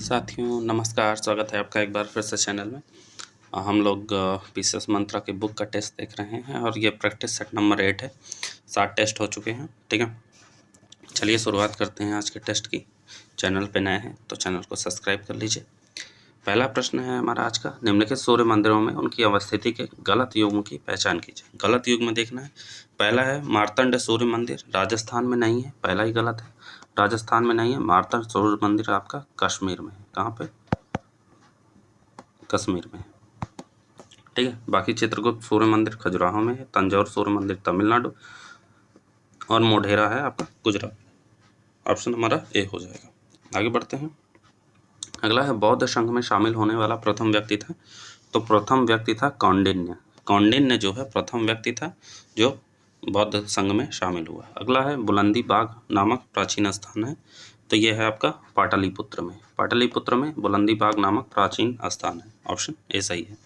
साथियों नमस्कार, स्वागत है आपका एक बार फिर से चैनल में। हम लोग पीसीएस मंत्रा की बुक का टेस्ट देख रहे हैं और ये प्रैक्टिस सेट नंबर 8 है। 7 टेस्ट हो चुके हैं, ठीक है। चलिए शुरुआत करते हैं आज के टेस्ट की। चैनल पे नए हैं तो चैनल को सब्सक्राइब कर लीजिए। पहला प्रश्न है हमारा आज का, निम्नलिखित सूर्य मंदिरों में उनकी अवस्थिति के गलत युग्म की पहचान कीजिए। गलत युग्म में देखना है। पहला है मार्तंड सूर्य मंदिर, राजस्थान में नहीं है, पहला ही गलत है। राजस्थान में नहीं है। मार्तंड सूर्य मंदिर आपका कश्मीर में है। कहाँ पे? कश्मीर में है, ठीक है। बाकी चित्रगुप्त सूर्य मंदिर खजुराहो में है, तंजौर सूर्य मंदिर तमिलनाडु और मोढेरा है आपका गुजरात। ऑप्शन हमारा ए हो जाएगा। आगे बढ़ते हैं। अगला है बौद्ध संघ में शामिल होने वाला प्रथम व्यक्ति था। तो प्रथम व्यक्ति था कौंडिन्य। कौंडिन्य जो है प्रथम व्यक्ति था जो बौद्ध संघ में शामिल हुआ। अगला है बुलंदी बाग नामक प्राचीन स्थान है। तो यह है आपका पाटलिपुत्र में। पाटलिपुत्र में बुलंदी बाग नामक प्राचीन स्थान है। ऑप्शन ए सही है।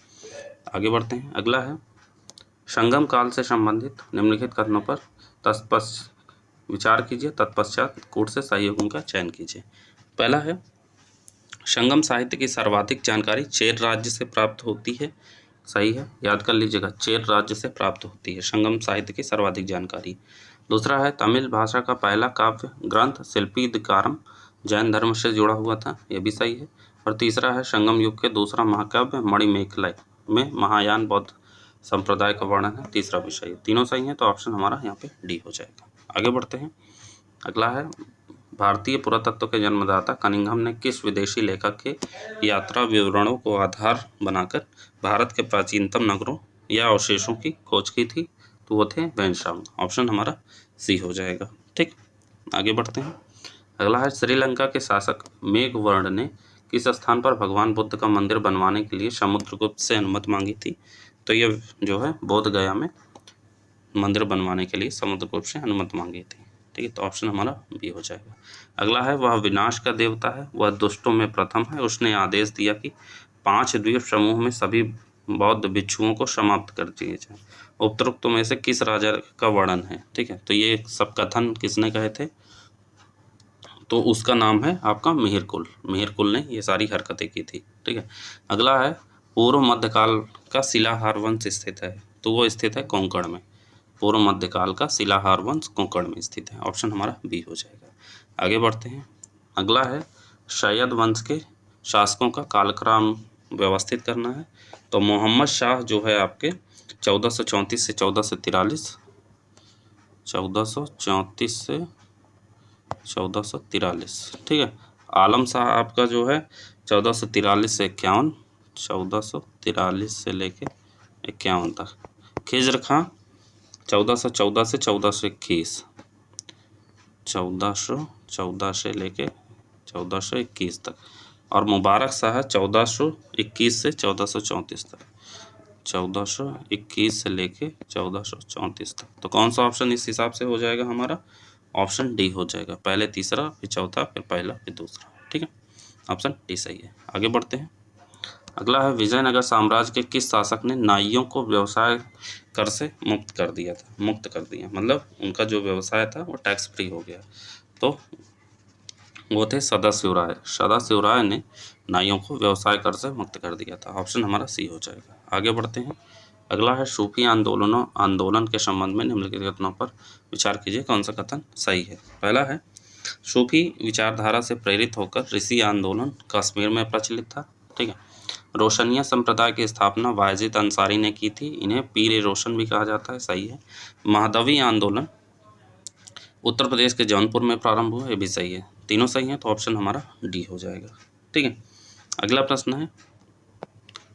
आगे बढ़ते हैं। अगला है संगम काल से संबंधित निम्नलिखित कथनों पर तत्पश्चात विचार कीजिए, तत्पश्चात कूट से सही युग्म का चयन कीजिए। पहला है संगम साहित्य की सर्वाधिक जानकारी चेर राज्य से प्राप्त होती है। सही है, याद कर लीजिएगा, चेर राज्य से प्राप्त होती है संगम साहित्य की सर्वाधिक जानकारी। दूसरा है तमिल भाषा का पहला काव्य ग्रंथ शिल्पीदिकारम जैन धर्म से जुड़ा हुआ था, यह भी सही है। और तीसरा है संगम युग के दूसरा महाकाव्य मणिमेखलाई में महायान बौद्ध संप्रदाय का वर्णन है, तीसरा भी सही है। तीनों सही है तो ऑप्शन हमारा यहाँ पे डी हो जाएगा। आगे बढ़ते हैं। अगला है भारतीय पुरातत्व के जन्मदाता कनिंघम ने किस विदेशी लेखक के यात्रा विवरणों को आधार बनाकर भारत के प्राचीनतम नगरों या अवशेषों की खोज की थी? तो वो थे वैनशांग। ऑप्शन हमारा सी हो जाएगा, ठीक। आगे बढ़ते हैं। अगला है श्रीलंका के शासक मेघवर्ण ने किस स्थान पर भगवान बुद्ध का मंदिर बनवाने के लिए समुद्रगुप्त से अनुमति मांगी थी? तो ये जो है बोध गया में मंदिर बनवाने के लिए समुद्रगुप्त से अनुमति मांगी थी, ठीक है। तो ऑप्शन हमारा बी हो जाएगा। अगला है वह विनाश का देवता है, वह दुष्टों में प्रथम है, उसने आदेश दिया कि 5 द्वीप समूह में सभी बौद्ध भिक्षुओं को समाप्त कर दिए जाए। उपरोक्त में से किस राजा का वर्णन है? ठीक है, तो ये सब कथन किसने कहे थे? तो उसका नाम है आपका मिहिरकुल। मिहिरकुल ने ये सारी हरकतें की थी, ठीक है। अगला है पूर्व मध्यकाल का शिलाहार वंश स्थित है। तो वो स्थित है कोंकण में। पूर्व मध्यकाल का शिलाहार वंश कोंकण में स्थित है। ऑप्शन हमारा बी हो जाएगा। आगे बढ़ते हैं। अगला है शयद वंश के शासकों का कालक्रम व्यवस्थित करना है। तो मोहम्मद शाह जो है आपके 1434 से 1443, 1434 से 1443, ठीक है। आलम शाह आपका जो है 1443 से 51, 1443 से लेके 51 तक। खिज्र खां 1414 से 1421, 1414 से लेके 1421 तक। और मुबारक शाह 1421 से 1434 तक, 1421 से लेके 1434 तक। तो कौन सा ऑप्शन इस हिसाब से हो जाएगा हमारा? ऑप्शन डी हो जाएगा। पहले तीसरा, फिर चौथा, फिर पहला, फिर दूसरा, ठीक है। ऑप्शन डी सही है। आगे बढ़ते हैं। अगला है विजयनगर साम्राज्य के किस शासक ने नाइयों को व्यवसाय कर से मुक्त कर दिया था? मुक्त कर दिया मतलब उनका जो व्यवसाय था वो टैक्स फ्री हो गया। तो वो थे सदाशिव राय। सदाशिव राय ने नाइयों को व्यवसाय कर से मुक्त कर दिया था। ऑप्शन हमारा सी हो जाएगा। आगे बढ़ते हैं। अगला है सूफी आंदोलन के संबंध में निम्नलिखित कथनों पर विचार कीजिए, कौन सा कथन सही है? पहला है सूफी विचारधारा से प्रेरित होकर ऋषि आंदोलन कश्मीर में प्रचलित था, ठीक है। रोशनिया संप्रदाय की स्थापना वाजिद अंसारी ने की थी, इन्हें पीर रोशन भी कहा जाता है, सही है। महादवी आंदोलन उत्तर प्रदेश के जौनपुर में प्रारंभ हुआ, ये भी सही है। तीनों सही हैं तो ऑप्शन हमारा डी हो जाएगा, ठीक है। अगला प्रश्न है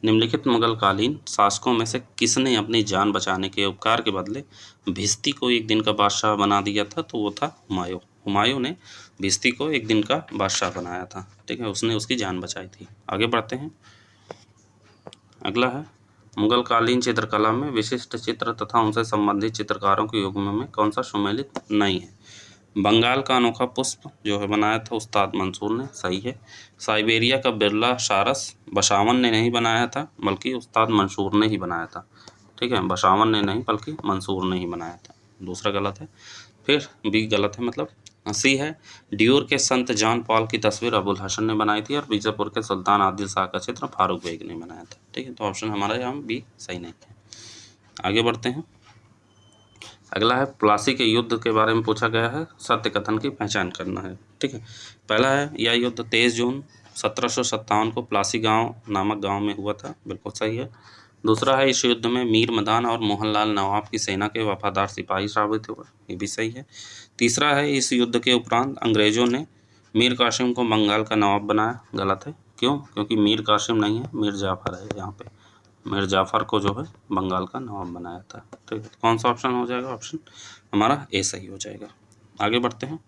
निम्नलिखित मुगलकालीन शासकों में से किसने अपनी जान बचाने के उपकार के बदले भिस्ती को एक दिन का बादशाह बना दिया था? तो वो था हुमायूं। हुमायूं ने भिस्ती को एक दिन का बादशाह बनाया था, ठीक है, उसने उसकी जान बचाई थी। आगे बढ़ते हैं। अगला है मुगलकालीन चित्रकला में विशिष्ट चित्र तथा उनसे संबंधित चित्रकारों के युग्म में कौन सा सम्मिलित नहीं है? बंगाल का अनोखा पुष्प जो है बनाया था उस्ताद मंसूर ने, सही है। साइबेरिया का बिरला सारस बसावन ने नहीं बनाया था बल्कि उस्ताद मंसूर ने ही बनाया था, ठीक है। बसावन ने नहीं बल्कि मंसूर ने ही बनाया था, दूसरा गलत है। फिर बी गलत है, मतलब सी है, ड्यूर के संत जॉन पॉल की तस्वीर अबुल हसन ने बनाई थी और बीजापुर के सुल्तान आदिल शाह का चित्र फारूक बेग ने बनाया था। ठीक है, तो ऑप्शन हमारा यहाँ बी सही नहीं है। आगे बढ़ते हैं। अगला है, प्लासी के युद्ध के बारे में पूछा गया है, सत्य कथन की पहचान करना है। ठीक है, पहला है, यह युद्ध 23 जून 1757 को प्लासी गांव नामक गांव में हुआ था। बिल्कुल सही है। दूसरा है, इस युद्ध में मीर मदान और मोहनलाल नवाब की सेना के वफादार सिपाही साबित हुए। ये भी सही है। तीसरा है, इस युद्ध के उपरांत अंग्रेजों ने मीर कासिम को बंगाल का नवाब बनाया। गलत है। क्यों? क्योंकि मीर कासिम नहीं है, मीर जाफर है। यहाँ पे मीर जाफर को जो है बंगाल का नवाब बनाया था। ठीक है, कौन सा ऑप्शन हो जाएगा? ऑप्शन हमारा ए सही हो जाएगा। आगे बढ़ते हैं।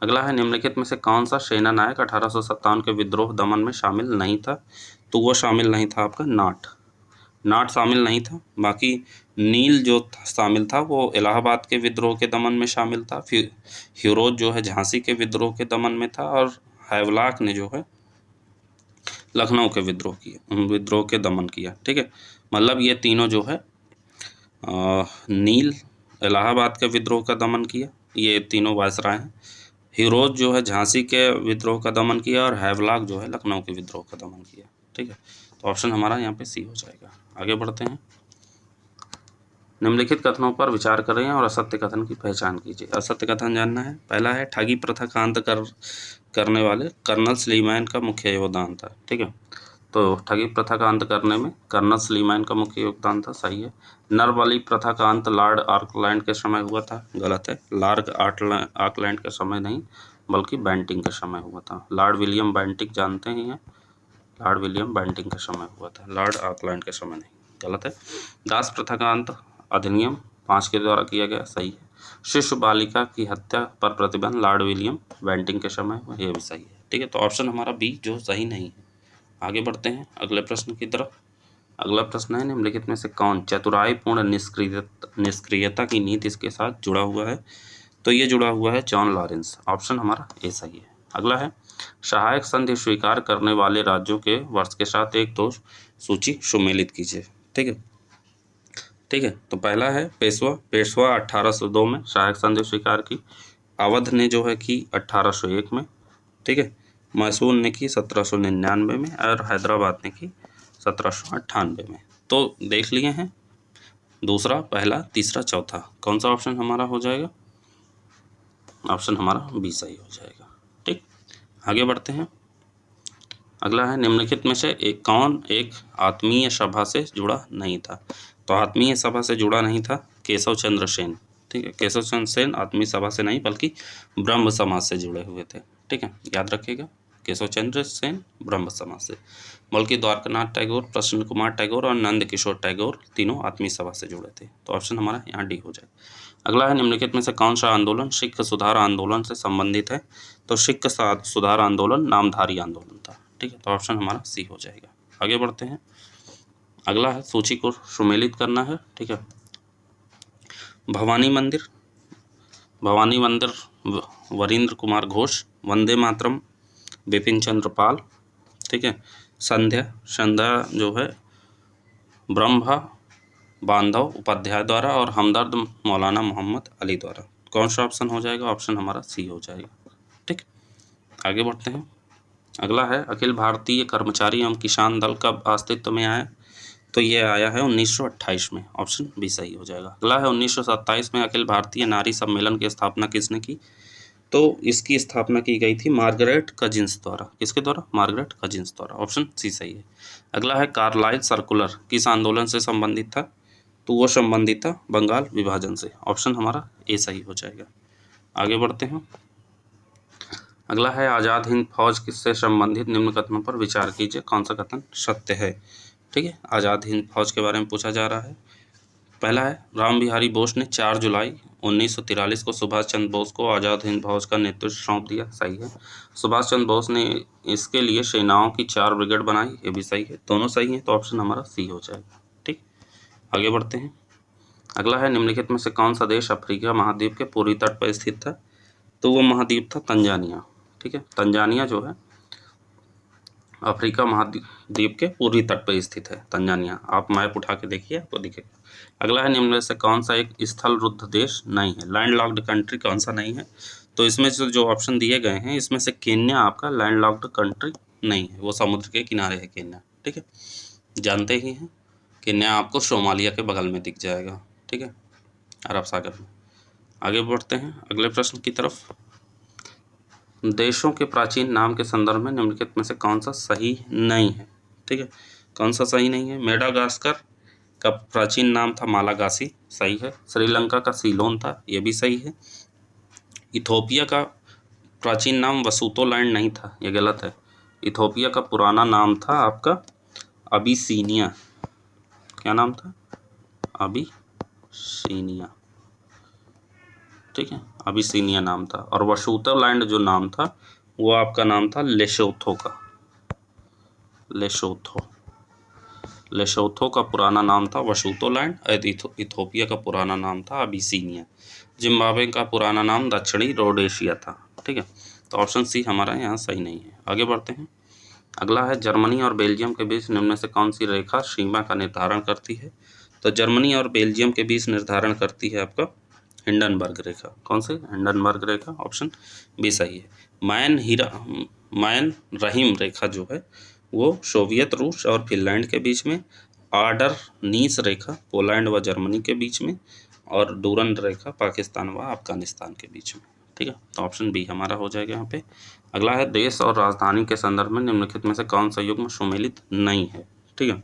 अगला है, निम्नलिखित में से कौन सा सेना नायक 1857 के विद्रोह दमन में शामिल नहीं था? तो वो शामिल नहीं था आपका नाट शामिल नहीं था। बाकी नील जो शामिल था वो इलाहाबाद के विद्रोह के दमन में शामिल था। फिर हिरोज जो है झांसी के विद्रोह के दमन में था, और हैवलाक ने जो है लखनऊ के विद्रोह के दमन किया। ठीक है, मतलब ये तीनों जो है नील इलाहाबाद के विद्रोह का दमन किया, ये तीनों वायसराय हैं। हिरोज जो है झांसी के विद्रोह का दमन किया, और हैवलाक जो है लखनऊ के विद्रोह का दमन किया। ठीक है, तो ऑप्शन हमारा यहाँ पे सी हो जाएगा। आगे बढ़ते हैं। निम्नलिखित कथनों पर विचार करें और असत्य कथन की पहचान कीजिए। असत्य कथन जानना है। पहला है, ठगी प्रथा का अंत करने वाले कर्नल सलीमैन का मुख्य योगदान था। ठीक है, तो ठगी प्रथा का अंत करने में कर्नल सलीमैन का मुख्य योगदान था। सही है। नरबली प्रथा का अंत लॉर्ड आर्कलैंड के समय हुआ था। गलत है। लॉर्ड आर्कलैंड के समय नहीं, बल्कि बैंटिंग के समय हुआ था। लॉर्ड विलियम बैंटिंग जानते ही हैं, लॉर्ड विलियम बैंटिंग के समय हुआ था, लॉर्ड आर्कलैंड के समय नहीं। गलत है। दास प्रथा का अंत अधिनियम 5 के द्वारा किया गया। सही है। शिशु बालिका की हत्या पर प्रतिबंध लॉर्ड विलियम बैंटिंग के समय हुआ। यह भी सही है। ठीक है, तो ऑप्शन हमारा बी जो सही नहीं है। आगे बढ़ते हैं अगले प्रश्न की तरफ। अगला प्रश्न है, निम्नलिखित में से कौन चतुराईपूर्ण निष्क्रियता की नीति इसके साथ जुड़ा हुआ है? तो ये जुड़ा हुआ है जॉन लॉरेंस। ऑप्शन हमारा ए सही है। अगला है, सहायक संधि स्वीकार करने वाले राज्यों के वर्ष के साथ एक दो सूची सुमेलित कीजिए। ठीक है, तो पहला है, पेशवा 1802 में सहायक संधि स्वीकार की। अवध ने जो है की 1801 में। ठीक है, मैसूर ने की 1799 में, और हैदराबाद ने की 1798 में। तो देख लिए हैं, दूसरा, पहला, तीसरा, चौथा, कौन सा ऑप्शन हमारा हो जाएगा? ऑप्शन हमारा बी सही हो जाएगा। ठीक, आगे बढ़ते हैं। अगला है, निम्नलिखित में से कौन एक आत्मीय सभा से जुड़ा नहीं था? तो आत्मीय सभा से जुड़ा नहीं था केशव चंद्र सेन। ठीक है, केशव चंद्र सेन आत्मीय सभा से नहीं, बल्कि ब्रह्म समाज से जुड़े हुए थे। ठीक है, याद रखिएगा, केशव चंद्र सेन ब्रह्म समाज से। बल्कि द्वारकानाथ टैगोर, प्रसन्न कुमार टैगोर और नंद किशोर टैगोर तीनों आत्मीय सभा से जुड़े थे। तो ऑप्शन हमारा यहाँ डी हो जाए। अगला है, निम्नलिखित में से कौन सा आंदोलन सिख सुधार आंदोलन से संबंधित है? तो सिख सुधार आंदोलन नामधारी आंदोलन था। ठीक है, तो ऑप्शन हमारा सी हो जाएगा। आगे बढ़ते हैं। अगला है, सूची को सुमेलित करना है। ठीक है, भवानी मंदिर वरिंद्र कुमार घोष, वंदे मातरम बिपिन चंद्र पाल। ठीक है, संध्या जो है ब्रह्मा बांधव उपाध्याय द्वारा, और हमदर्द मौलाना मोहम्मद अली द्वारा। कौन सा ऑप्शन हो जाएगा? ऑप्शन हमारा सी हो जाएगा। ठीक, आगे बढ़ते हैं। अगला है, अखिल भारतीय कर्मचारी एवं किसान दल कब अस्तित्व में आया? तो ये आया है 1928 में। ऑप्शन बी सही हो जाएगा। अगला है, 1927 में अखिल भारतीय नारी सम्मेलन की स्थापना किसने की? तो इसकी स्थापना की गई थी मार्गरेट कजिन्स द्वारा। किसके द्वारा? मार्गरेट कजिन्स द्वारा। ऑप्शन सी सही है। अगला है, कार्लाइल सर्कुलर किस आंदोलन से संबंधित था? तो वो संबंधित था बंगाल विभाजन से। ऑप्शन हमारा ए सही हो जाएगा। आगे बढ़ते हैं। अगला है, आज़ाद हिंद फौज किससे संबंधित निम्न कथनों पर विचार कीजिए। कौन सा कथन सत्य है? ठीक है, आज़ाद हिंद फौज के बारे में पूछा जा रहा है। पहला है, राम बिहारी बोस ने 4 जुलाई 1943 को सुभाष चंद्र बोस को आज़ाद हिंद फौज का नेतृत्व सौंप दिया। सही है। सुभाष चंद्र बोस ने इसके लिए सेनाओं की 4 ब्रिगेड बनाई। ये भी सही है। दोनों सही है, तो ऑप्शन हमारा सी हो जाएगा। ठीक, आगे बढ़ते हैं। अगला है, निम्नलिखित में से कौन सा देश अफ्रीका महाद्वीप के पूर्वी तट पर स्थित था? तो वो महाद्वीप था तंजानिया। ठीक है, तंजानिया जो है अफ्रीका महाद्वीप के पूर्वी तट पर स्थित है तंजानिया। आप मैप उठा के देखिए, आपको दिखेगा। अगला है, निम्न में से कौन सा एक स्थल रुद्ध देश नहीं है? लैंड लॉक्ड कंट्री कौन सा नहीं है? तो इसमें जो ऑप्शन दिए गए हैं इसमें से केन्या आपका लैंडलॉक्ड कंट्री नहीं है, वो समुद्र के किनारे है केन्या। ठीक है, जानते ही हैं केन्या आपको सोमालिया के बगल में दिख जाएगा। ठीक है, अरब सागर में। आगे बढ़ते हैं अगले प्रश्न की तरफ। देशों के प्राचीन नाम के संदर्भ में निम्नलिखित में से कौन सा सही नहीं है? ठीक है, कौन सा सही नहीं है? मेडागास्कर का प्राचीन नाम था मालागासी, सही है। श्रीलंका का सीलोन था, ये भी सही है। इथोपिया का प्राचीन नाम वसुतोलैंड नहीं था, ये गलत है। इथोपिया का पुराना नाम था आपका अबिसीनिया। क्या नाम था? अबिसीनिया। ठीक है, अबिसीनिया नाम था। और वसुतोलैंड जो नाम था वो आपका नाम था लेशोथो का। लेशोथो का पुराना नाम था वसुतोलैंड और इथोपिया का पुराना नाम था अबिसीनिया। जिम्बाब्वे का पुराना नाम दक्षिणी रोडेशिया था। ठीक है, तो ऑप्शन सी हमारा यहाँ सही नहीं है। आगे बढ़ते हैं। अगला है जर्मनी और बेल्जियम के बीच निम्न में से कौन सी रेखा सीमा का निर्धारण करती है? तो जर्मनी और बेल्जियम के बीच निर्धारण करती है आपका हिंडनबर्ग रेखा। कौन सी? हिंडनबर्ग रेखा, ऑप्शन बी सही है। मैन रहीम रेखा जो है वो सोवियत रूस और फिनलैंड के बीच में, आर्डर नीस रेखा पोलैंड व जर्मनी के बीच में, और डूरन रेखा पाकिस्तान व अफगानिस्तान के बीच में। ठीक है, तो ऑप्शन बी हमारा हो जाएगा यहाँ पे। अगला है देश और राजधानी के संदर्भ में निम्नलिखित में से कौन सा युग्म सुमेलित नहीं है? ठीक है,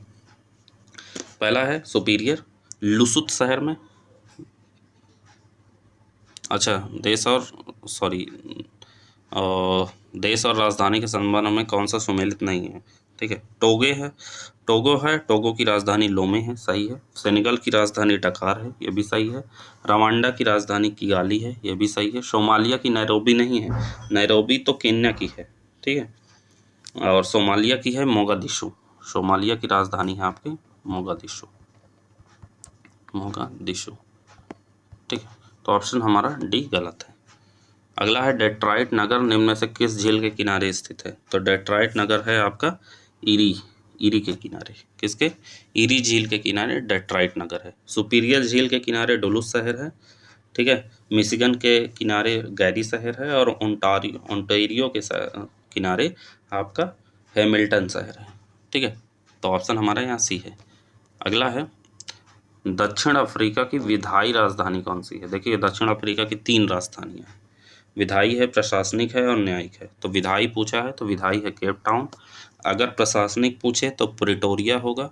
पहला है सुपीरियर, लुसुत शहर में। अच्छा, देश और राजधानी के संबंध में कौन सा सुमेलित नहीं है? ठीक है, टोगो की राजधानी लोमे है, सही है। सेनेगल की राजधानी डकार है, ये भी सही है। रवांडा की राजधानी किगाली है, ये भी सही है। सोमालिया की नैरोबी नहीं है, नैरोबी तो केन्या की है। ठीक है, और सोमालिया की है मोगादिशु। सोमालिया की राजधानी है आपकी मोगादिशु। ठीक है, तो ऑप्शन हमारा डी गलत है। अगला है डेट्रॉइट नगर निम्न में से किस झील के किनारे स्थित है? तो डेट्रॉइट नगर है आपका ईरी के किनारे। किसके? ईरी झील के किनारे डेट्रॉइट नगर है। सुपीरियर झील के किनारे डुलुस शहर है। ठीक है, मिशिगन के किनारे गैरी शहर है, और ओंटारियो के किनारे आपका हैमिल्टन शहर है। ठीक है, तो ऑप्शन हमारा यहाँ सी है। अगला है दक्षिण अफ्रीका की विधायी राजधानी कौन सी है? देखिए, दक्षिण अफ्रीका की 3 राजधानियाँ हैं। विधायी है, प्रशासनिक है और न्यायिक है। तो विधायी पूछा है तो विधायी है केप टाउन। अगर प्रशासनिक पूछे तो प्रिटोरिया होगा,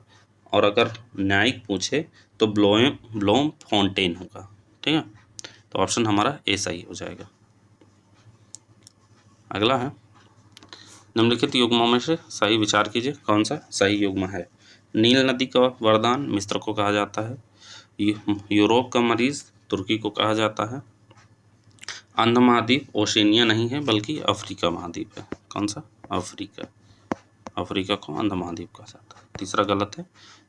और अगर न्यायिक पूछे तो ब्लोम फाउंटेन होगा। ठीक है, तो ऑप्शन हमारा ए सही हो जाएगा। अगला है निम्नलिखित युग्मों में से सही विचार कीजिए, कौन सा सही युग्म है? नील नदी का वरदान मिस्र को कहा जाता है। यूरोप का मरीज तुर्की को कहा जाता है। अंध महाद्वीप ओशिनिया नहीं है बल्कि अफ्रीका महाद्वीप है। कौन सा? अफ्रीका को अंध महाद्वीप कहा जाता है। तीसरा गलत है,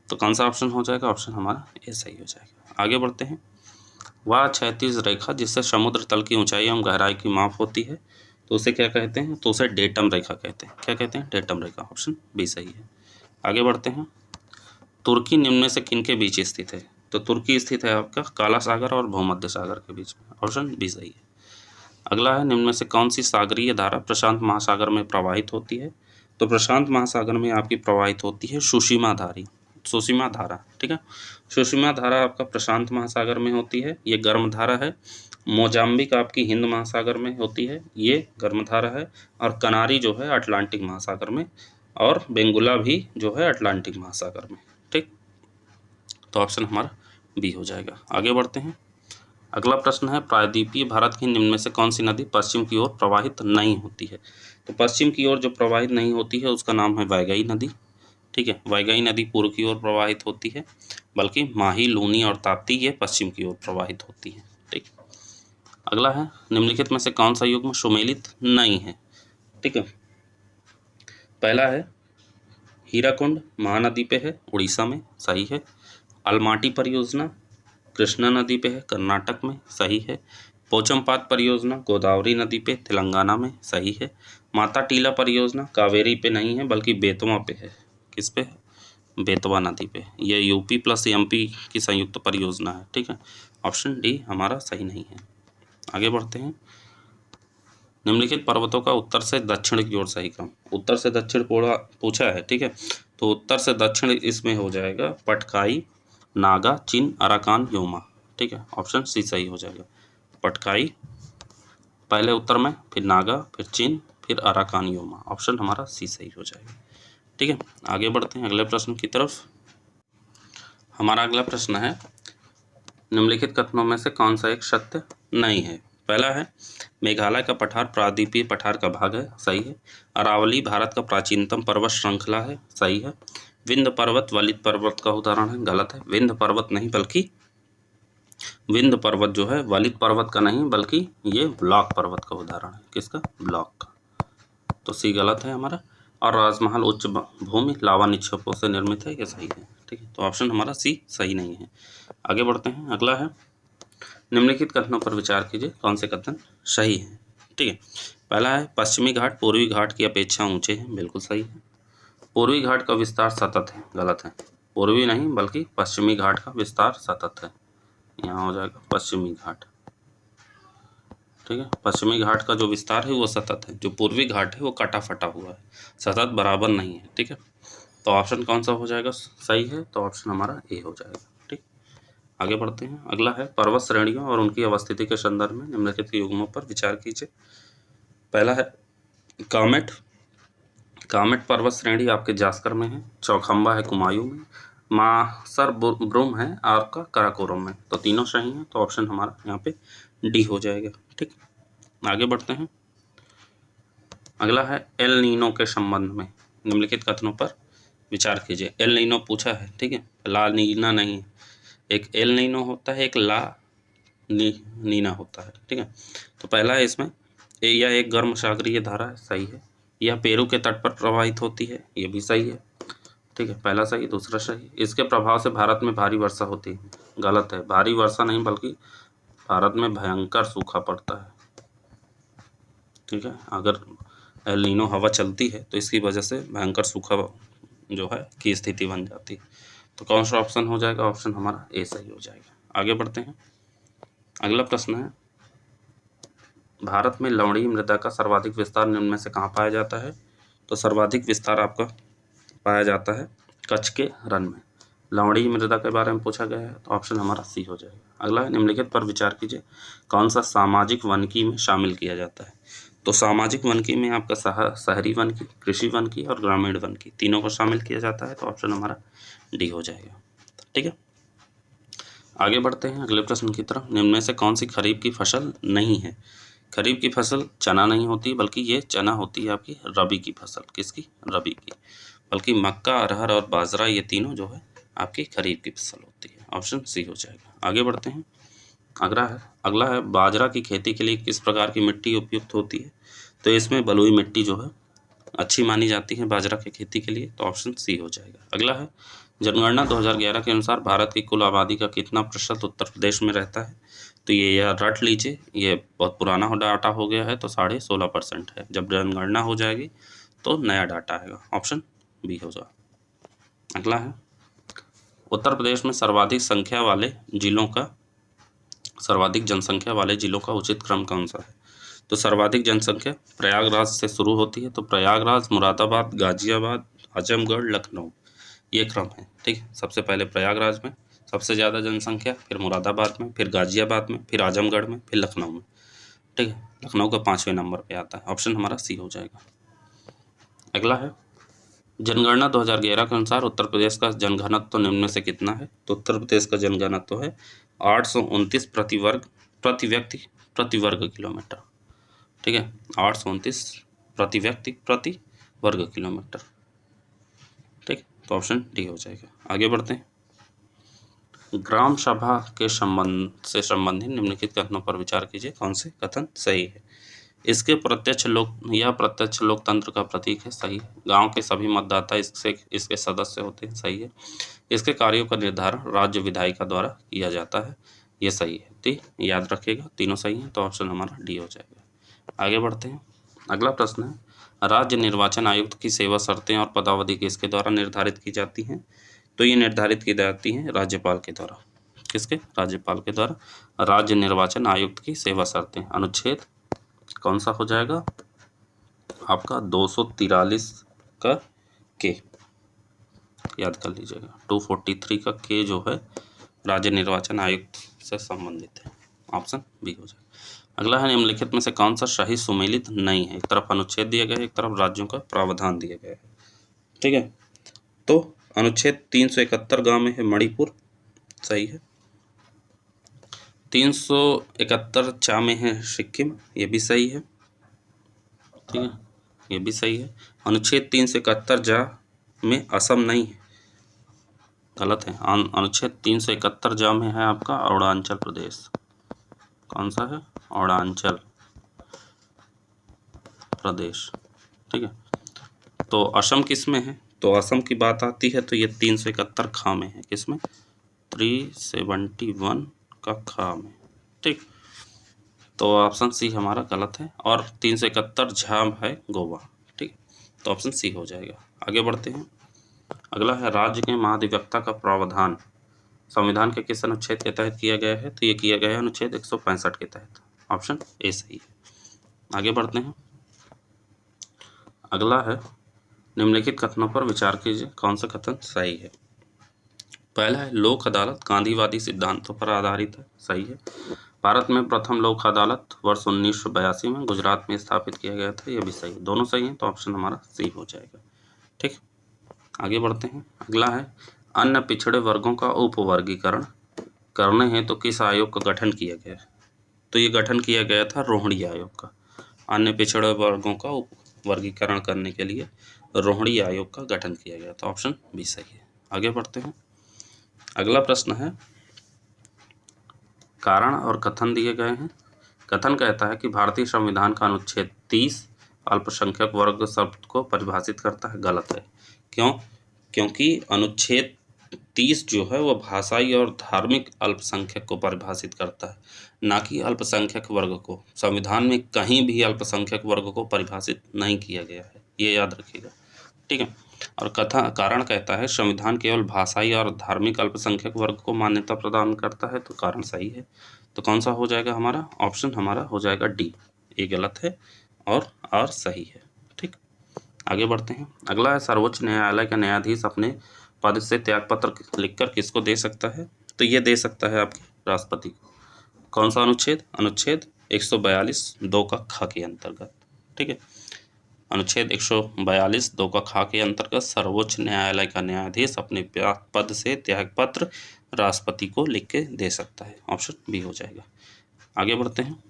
तो कौन सा ऑप्शन हो जाएगा? ऑप्शन हमारा ए सही हो जाएगा। आगे बढ़ते हैं। वह क्षैतिज रेखा जिससे समुद्र तल की ऊंचाई एवं गहराई की माप होती है, तो उसे क्या कहते हैं? तो उसे डेटम रेखा कहते हैं। क्या कहते हैं? डेटम रेखा, ऑप्शन बी सही है। आगे बढ़ते हैं। तुर्की निम्न में से किन के बीच स्थित है? तो तुर्की स्थित है आपका काला सागर और भूमध्य सागर के बीच में, ऑप्शन बी सही है। अगला है निम्न में से कौन सी सागरीय धारा प्रशांत महासागर में प्रवाहित होती है? तो प्रशांत महासागर में आपकी प्रवाहित होती है सुषमा धारा। ठीक है, सुषमा धारा आपका प्रशांत महासागर में होती है, ये गर्म धारा है। मोजाम्बिक आपकी हिंद महासागर में होती है, ये गर्म धारा है। और कनारी जो है अटलांटिक महासागर में, और बेंगुला भी जो है अटलांटिक महासागर में। ठीक, तो ऑप्शन हमारा बी हो जाएगा। आगे बढ़ते हैं। अगला प्रश्न है प्रायद्वीपीय भारत की निम्न में से कौन सी नदी पश्चिम की ओर प्रवाहित नहीं होती है? तो पश्चिम की ओर जो प्रवाहित नहीं होती है उसका नाम है वैगई नदी। ठीक है, वैगई नदी पूर्व की ओर प्रवाहित होती है, बल्कि माही, लूनी और ताप्ती ये पश्चिम की ओर प्रवाहित होती है। ठीक, अगला है निम्नलिखित में से कौन सा युग्म सुमेलित नहीं है? ठीक है, पहला है हीराकुंड महानदी पे है, उड़ीसा में, सही है। अलमाटी परियोजना कृष्णा नदी पे है, कर्नाटक में, सही है। पोचमपात परियोजना गोदावरी नदी पे, तेलंगाना में, सही है। माता टीला परियोजना कावेरी पे नहीं है बल्कि बेतवा पे है। किस पे है? बेतवा नदी पे। यह यूपी प्लस एमपी की संयुक्त परियोजना है। ठीक है, ऑप्शन डी हमारा सही नहीं है। आगे बढ़ते हैं। निम्नलिखित पर्वतों का उत्तर से दक्षिण की ओर सही क्रम। उत्तर से दक्षिण पूछा है, ठीक है, तो उत्तर से दक्षिण इसमें हो जाएगा पटकाई, नागा, चीन, अराकान, योमा, ठीक है, ऑप्शन सी सही हो जाएगा। पटकाई पहले उत्तर में, फिर नागा, फिर चीन, फिर अराकान, योमा, ऑप्शन हमारा सी सही हो जाएगा। ठीक है, आगे बढ़ते हैं अगले प्रश्न की तरफ। हमारा अगला प्रश्न है निम्नलिखित कथनों में से कौन सा एक सत्य नहीं है। पहला है मेघालय का पठार प्रायद्वीपीय पठार का भाग है, सही है। अरावली भारत का प्राचीनतम पर्वत श्रृंखला है, सही है। विंध्य पर्वत वलित पर्वत का उदाहरण है, गलत है। विंध्य पर्वत नहीं बल्कि विंध्य पर्वत जो है वलित पर्वत का नहीं बल्कि ये ब्लॉक पर्वत का उदाहरण है। किसका? ब्लॉक का, तो सी गलत है हमारा। और राजमहल उच्च भूमि लावा निक्षेपों से निर्मित है, ये सही है। ठीक है, तो ऑप्शन हमारा सी सही नहीं है। आगे बढ़ते हैं, अगला है निम्नलिखित कथनों पर विचार कीजिए, कौन से कथन सही है। ठीक है, पहला है पश्चिमी घाट पूर्वी घाट की अपेक्षा ऊंचे हैं, बिल्कुल सही है। पूर्वी घाट का विस्तार सतत है, गलत है। पूर्वी नहीं बल्कि पश्चिमी घाट का विस्तार सतत है, यहाँ हो जाएगा पश्चिमी घाट। ठीक है, पश्चिमी घाट का जो विस्तार है वो सतत है, जो पूर्वी घाट है वो कटा फटा हुआ है, सतत बराबर नहीं है। ठीक है, तो ऑप्शन कौन सा हो जाएगा सही है, तो ऑप्शन हमारा ए हो जाएगा। ठीक, आगे बढ़ते हैं, अगला है पर्वत श्रेणियों और उनकी अवस्थिति के संदर्भ में निम्नलिखित युग्मों पर विचार कीजिए। पहला है कामेट। कामेट पर्वत श्रेणी आपके जास्कर में है, चौखंबा है कुमायूं में, मासर ब्रूम है आपका काराकोरम में, तो तीनों सही हैं, तो ऑप्शन हमारा यहाँ पे डी हो जाएगा। ठीक, आगे बढ़ते हैं, अगला है एल नीनो के संबंध में निम्नलिखित कथनों पर विचार कीजिए। एल नीनो पूछा है, ठीक है, ला नीना नहीं, एक एल नीनो होता है, एक ला नीना होता है। ठीक है, तो पहला है इसमें यह एक गर्म सागरीय धारा है, सही है। यह पेरू के तट पर प्रवाहित होती है, ये भी सही है। ठीक है, पहला सही, दूसरा सही। इसके प्रभाव से भारत में भारी वर्षा होती है, गलत है। भारी वर्षा नहीं बल्कि भारत में भयंकर सूखा पड़ता है। ठीक है, अगर एल नीनो हवा चलती है तो इसकी वजह से भयंकर सूखा जो है की स्थिति बन जाती है। तो कौन सा ऑप्शन हो जाएगा? ऑप्शन हमारा ए सही हो जाएगा। आगे बढ़ते हैं, अगला प्रश्न है भारत में लवणीय मृदा का सर्वाधिक विस्तार निम्न में से कहाँ पाया जाता है? तो सर्वाधिक विस्तार आपका पाया जाता है कच्छ के रण में। लवणीय मृदा के बारे में पूछा गया है, तो ऑप्शन हमारा सी हो जाएगा। अगला है निम्नलिखित पर विचार कीजिए, कौन सा सामाजिक वनिकी में शामिल किया जाता है? तो सामाजिक वनिकी में आपका शहरी वनिकी, कृषि वनिकी और ग्रामीण वनिकी तीनों को शामिल किया जाता है, तो ऑप्शन हमारा डी हो जाएगा। ठीक है, आगे बढ़ते हैं अगले प्रश्न की तरफ। निम्न में से कौन सी खरीफ की फसल नहीं है? खरीफ की फसल चना नहीं होती बल्कि ये चना होती है आपकी रबी की फसल। किसकी? रबी की। बल्कि मक्का, अरहर और बाजरा ये तीनों जो है आपकी खरीफ की फसल होती है, ऑप्शन सी हो जाएगा। आगे बढ़ते हैं, अगला है बाजरा की खेती के लिए किस प्रकार की मिट्टी उपयुक्त होती है? तो इसमें बलुई मिट्टी जो है अच्छी मानी जाती है बाजरा की खेती के लिए, तो ऑप्शन सी हो जाएगा। अगला है जनगणना 2011 के अनुसार भारत की कुल आबादी का कितना प्रतिशत उत्तर प्रदेश में रहता है? तो ये यार रट लीजिए, ये बहुत पुराना डाटा हो गया है, तो 16.5% है। जब जनगणना हो जाएगी तो नया डाटा आएगा, ऑप्शन बी हो जाएगा। अगला है उत्तर प्रदेश में सर्वाधिक जनसंख्या वाले जिलों का उचित क्रम कौन सा है? तो सर्वाधिक जनसंख्या प्रयागराज से शुरू होती है, तो प्रयागराज, मुरादाबाद, गाजियाबाद, आजमगढ़, लखनऊ ये क्रम है। ठीक है, सबसे पहले प्रयागराज में सबसे ज़्यादा जनसंख्या, फिर मुरादाबाद में, फिर गाजियाबाद में, फिर आजमगढ़ में, फिर लखनऊ में। ठीक है, लखनऊ का 5वें नंबर पे आता है, ऑप्शन हमारा सी हो जाएगा। अगला है जनगणना 2011 के अनुसार उत्तर प्रदेश का जनघनत्व तो निम्न में से कितना है? तो उत्तर प्रदेश का जनघनत्व है 829 प्रति वर्ग किलोमीटर। ठीक है, 829 प्रति व्यक्ति प्रति वर्ग किलोमीटर। ठीक, तो ऑप्शन डी हो जाएगा। आगे बढ़ते हैं, ग्राम सभा के संबंधित निम्नलिखित कथनों पर विचार कीजिए, कौन से कथन सही है? इसके प्रत्यक्ष लोकतंत्र का प्रतीक है, सही है। गांव के सभी मतदाता इसके सदस्य होते हैं, सही है। इसके कार्यों का निर्धारण राज्य विधायिका द्वारा किया जाता है, ये सही है। ठीक, याद रखिएगा, तीनों सही हैं, तो ऑप्शन हमारा डी हो जाएगा। आगे बढ़ते हैं, अगला प्रश्न है राज्य निर्वाचन आयुक्त की सेवा शर्तें और पदावधि किसके द्वारा निर्धारित की जाती हैं? तो ये निर्धारित की जाती हैं राज्यपाल के द्वारा। किसके? राज्यपाल के द्वारा। राज्य निर्वाचन आयुक्त की सेवा शर्तें अनुच्छेद कौन सा हो जाएगा आपका 243 का के, याद कर लीजिएगा। 243 का के जो है राज्य निर्वाचन आयुक्त से संबंधित है, ऑप्शन बी हो जाएगा। अगला है निम्नलिखित में से कौन सा सही सुमेलित नहीं है। एक तरफ अनुच्छेद दिया गया है, एक तरफ राज्यों का प्रावधान दिया गया है, ठीक है। तो अनुच्छेद 371 गांव में है मणिपुर, सही है। 371 चा में है सिक्किम, ये भी सही है, ठीक है, ये भी सही है। अनुच्छेद 371 जा में असम नहीं है, गलत है। अनुच्छेद 371 जा में है आपका अरुणाचल प्रदेश। कौन सा है? अरुणाचल प्रदेश, ठीक है। तो असम किस में है? तो असम की बात आती है तो ये 371 खा में है, किस में? 371 का खा में, ठीक। तो ऑप्शन सी हमारा गलत है, और 371 झा है गोवा, ठीक। तो ऑप्शन सी हो जाएगा। आगे बढ़ते हैं। अगला है राज्य के महाधिवक्ता का प्रावधान संविधान के किस अनुच्छेद के तहत किया गया है? तो ये किया गया है अनुच्छेद 165 के तहत, ऑप्शन ए सही है। आगे बढ़ते हैं। अगला है निम्नलिखित कथनों पर विचार कीजिए, कौन सा कथन सही है। पहला है लोक अदालत गांधीवादी सिद्धांतों पर आधारित है, सही है। भारत में प्रथम लोक अदालत वर्ष 1982 में गुजरात में स्थापित किया गया था, यह भी सही है। दोनों सही हैं, तो ऑप्शन हमारा सी हो जाएगा, ठीक। आगे बढ़ते हैं। अगला है अन्य पिछड़े वर्गों का उपवर्गीकरण करने हेतु तो किस आयोग का गठन किया गया है? तो ये गठन किया गया था रोहिणी आयोग का। अन्य पिछड़े वर्गों का उपवर्गीकरण करने के लिए रोहिणी आयोग का गठन किया गया था, ऑप्शन बी सही है। आगे बढ़ते हैं। अगला प्रश्न है कारण और कथन दिए गए हैं। कथन कहता है कि भारतीय संविधान का अनुच्छेद 30 अल्पसंख्यक वर्ग शब्द को परिभाषित करता है, गलत है। क्यों? क्योंकि अनुच्छेद 30 जो है वह भाषाई और धार्मिक अल्पसंख्यक को परिभाषित करता है, ना कि अल्पसंख्यक वर्ग को। संविधान में कहीं भी अल्पसंख्यक वर्ग को परिभाषित नहीं किया गया है, ये याद रखिएगा, ठीक है। और कारण कहता है संविधान केवल भाषाई और धार्मिक अल्पसंख्यक वर्ग को मान्यता प्रदान करता है, तो कारण सही है। तो कौन सा हो जाएगा हमारा? ऑप्शन हमारा हो जाएगा डी, ये गलत है और आर सही है, ठीक। आगे बढ़ते हैं। अगला है सर्वोच्च न्यायालय का न्यायाधीश अपने पद से त्यागपत्र लिखकर किसको दे सकता है? तो ये दे सकता है आपके राष्ट्रपति को। कौन सा अनुच्छेद? अनुच्छेद 142 2 का ख के अंतर्गत, ठीक है। अनुच्छेद 142 2 का ख के अंतर्गत सर्वोच्च न्यायालय का न्यायाधीश अपने पद से त्यागपत्र राष्ट्रपति को लिख के दे सकता है, ऑप्शन बी हो जाएगा। आगे बढ़ते हैं।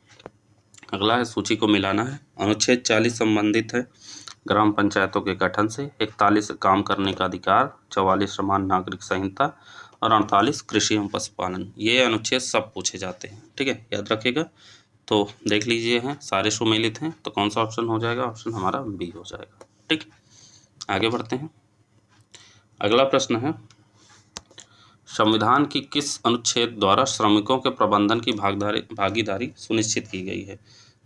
अगला है सूची को मिलाना है। अनुच्छेद 40 संबंधित है ग्राम पंचायतों के गठन से, 41 काम करने का अधिकार, 44 समान नागरिक संहिता और 48 कृषि एवं पशुपालन। ये अनुच्छेद सब पूछे जाते हैं, ठीक है, याद रखिएगा। तो देख लीजिए हैं सारे सुमेलित हैं, तो कौन सा ऑप्शन हो जाएगा? ऑप्शन हमारा बी हो जाएगा, ठीक। आगे बढ़ते हैं। अगला प्रश्न है संविधान की किस अनुच्छेद द्वारा श्रमिकों के प्रबंधन की भागीदारी सुनिश्चित की गई है?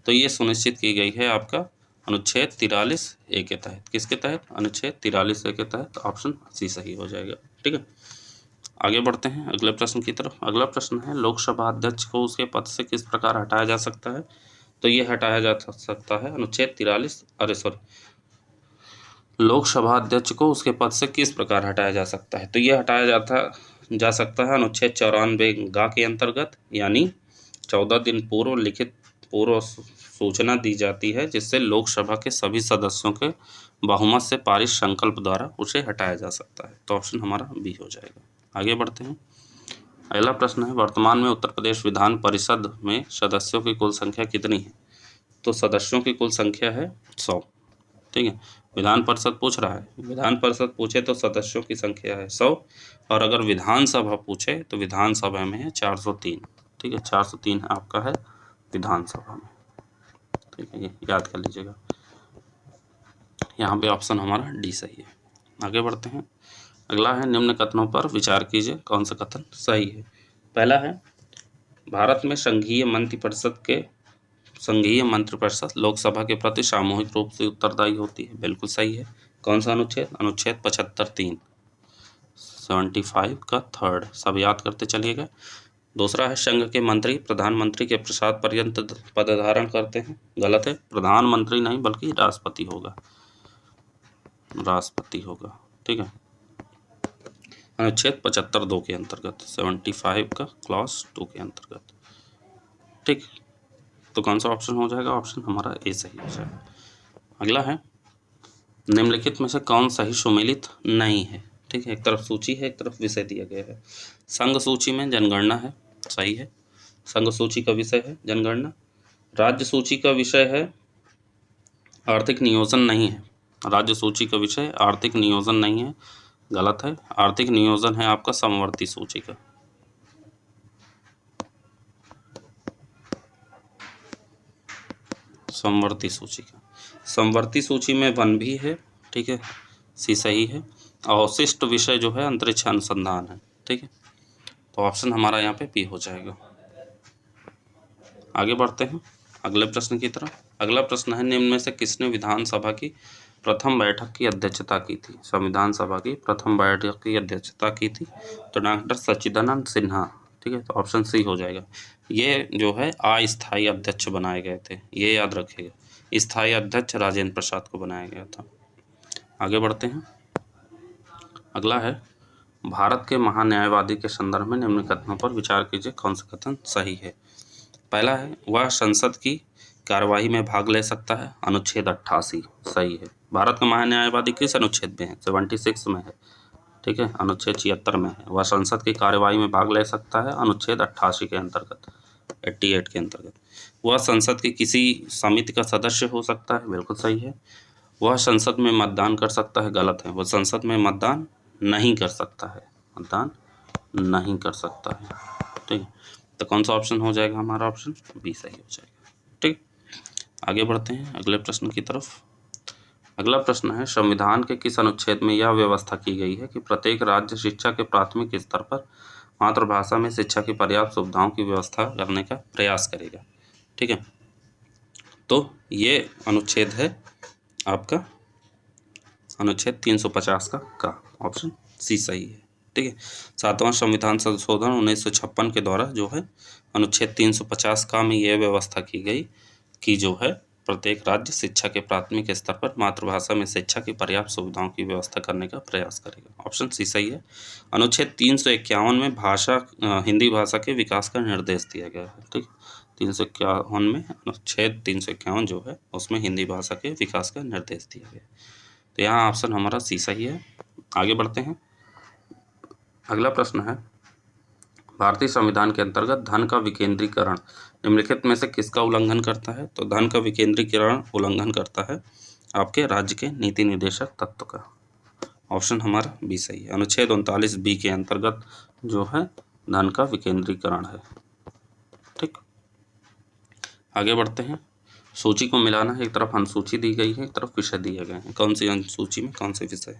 तो ये सुनिश्चित की गई है आपका अनुच्छेद 43 ए के तहत। किसके तहत? अनुच्छेद 43 ए के तहत, ऑप्शन सी सही हो जाएगा, ठीक है। आगे बढ़ते हैं अगले प्रश्न की तरफ। अगला प्रश्न है लोकसभा अध्यक्ष को उसके पद से किस प्रकार हटाया जा सकता है? तो ये हटाया जा सकता है अनुच्छेद 43 लोकसभा अध्यक्ष को उसके पद से किस प्रकार हटाया जा सकता है? तो ये हटाया जा सकता है अनुच्छेद 94 गा के अंतर्गत, यानी 14 दिन पूर्व लिखित पूर्व सूचना दी जाती है, जिससे लोकसभा के सभी सदस्यों के बहुमत से पारित संकल्प द्वारा उसे हटाया जा सकता है। तो ऑप्शन हमारा बी हो जाएगा। आगे बढ़ते हैं। अगला प्रश्न है वर्तमान में उत्तर प्रदेश विधान परिषद में सदस्यों की कुल संख्या कितनी है? तो सदस्यों की कुल संख्या है 100, ठीक है। विधान परिषद पूछ रहा है, विधान परिषद पूछे तो सदस्यों की संख्या है 100, और अगर विधानसभा पूछे तो विधानसभा में है 403, ठीक है, 403 आपका है विधानसभा में, ठीक है, ये याद कर लीजिएगा। यहाँ पे ऑप्शन हमारा डी सही है। आगे बढ़ते हैं। अगला है निम्न कथनों पर विचार कीजिए, कौन सा कथन सही है। पहला है भारत में संघीय मंत्रिपरिषद लोकसभा के प्रति सामूहिक रूप से उत्तरदायी होती है, बिल्कुल सही है। कौन सा अनुच्छेद? अनुच्छेद 75 3 75 का थर्ड, सब याद करते चलिएगा। दूसरा है संघ के मंत्री प्रधानमंत्री के प्रसाद पर्यंत पद धारण करते हैं, गलत है, प्रधानमंत्री नहीं बल्कि राष्ट्रपति होगा, राष्ट्रपति होगा। ठीक है, अनुच्छेद 75(2) के अंतर्गत, 75 का क्लॉज 2 के अंतर्गत। ठीक, तो कौन सा ऑप्शन हो जाएगा? ऑप्शन हमारा ए सही हो जाएगा। अगला है निम्नलिखित में से कौन सही सुमेलित नहीं है? ठीक है, एक तरफ सूची है, एक तरफ विषय दिया गया है। संघ सूची में जनगणना है, सही है, संघ सूची का विषय है जनगणना। राज्य सूची का विषय है आर्थिक नियोजन नहीं है, राज्य सूची का विषय आर्थिक नियोजन नहीं है, गलत है, आर्थिक नियोजन है आपका समवर्ती सूची का। समवर्ती सूची का, समवर्ती सूची में वन भी है, ठीक है, सी सही है। अवशिष्ट विषय जो है अंतरिक्ष अनुसंधान है। ठीक है, तो ऑप्शन हमारा यहाँ पे पी हो जाएगा। आगे बढ़ते हैं अगले प्रश्न की तरफ। अगला प्रश्न है निम्न में से किसने विधानसभा की प्रथम बैठक की अध्यक्षता की थी? संविधान सभा की प्रथम बैठक की अध्यक्षता की थी तो डॉक्टर सच्चिदानंद सिन्हा। ठीक है, तो ऑप्शन सी हो जाएगा। ये जो है अस्थायी अध्यक्ष बनाए गए थे, ये याद रखिएगा, स्थायी अध्यक्ष राजेंद्र प्रसाद को बनाया गया था। आगे बढ़ते हैं, अगला है भारत के महान्यायवादी के संदर्भ में निम्न कथनों पर विचार कीजिए, कौन सा कथन सही है? पहला है वह संसद की कार्यवाही में भाग ले सकता है, अनुच्छेद 88 सही है। भारत का महान्यायवादी किस अनुच्छेद में है? 76 में है। ठीक है, अनुच्छेद 76 में है। वह संसद की कार्यवाही में भाग ले सकता है, अनुच्छेद 88 के अंतर्गत, 88 के अंतर्गत। वह संसद की किसी समिति का सदस्य हो सकता है, बिल्कुल सही है। वह संसद में मतदान कर सकता है, गलत है, वह संसद में मतदान नहीं कर सकता है, मतदान नहीं कर सकता है। ठीक है, तो कौन सा ऑप्शन हो जाएगा हमारा? ऑप्शन बी सही हो जाएगा। ठीक, आगे बढ़ते हैं अगले प्रश्न की तरफ। अगला प्रश्न है संविधान के किस अनुच्छेद में यह व्यवस्था की गई है कि प्रत्येक राज्य शिक्षा के प्राथमिक स्तर पर मातृभाषा में शिक्षा की पर्याप्त सुविधाओं की व्यवस्था करने का प्रयास करेगा? ठीक है, तो ये अनुच्छेद है आपका अनुच्छेद 350 का ऑप्शन सी सही है। ठीक है, 7वां संविधान संशोधन 1956 के द्वारा जो है अनुच्छेद 350 का में यह व्यवस्था की गई कि जो है प्रत्येक राज्य शिक्षा के प्राथमिक स्तर पर मातृभाषा में शिक्षा की पर्याप्त सुविधाओं की व्यवस्था करने का प्रयास करेगा। ऑप्शन सी सही है। अनुच्छेद 351 में हिंदी भाषा के विकास का निर्देश दिया गया है। ठीक, 351 में अनुच्छेद 351 जो है उसमें हिंदी भाषा के विकास का निर्देश दिया गया, तो यहाँ ऑप्शन हमारा सी सही है। आगे बढ़ते हैं, अगला प्रश्न है भारतीय संविधान के अंतर्गत धन का विकेंद्रीकरण निम्नलिखित में से किसका उल्लंघन करता है? तो धन का विकेंद्रीकरण उल्लंघन करता है आपके राज्य के नीति निर्देशक तत्व का। ऑप्शन हमारा बी सही है। अनुच्छेद 39(b) के अंतर्गत जो है धन का विकेंद्रीकरण है। ठीक, आगे बढ़ते हैं, सूची को मिलाना है, एक तरफ अनुसूची दी गई है, एक तरफ विषय दिए गए हैं। कौन सी अनुसूची में कौन से विषय?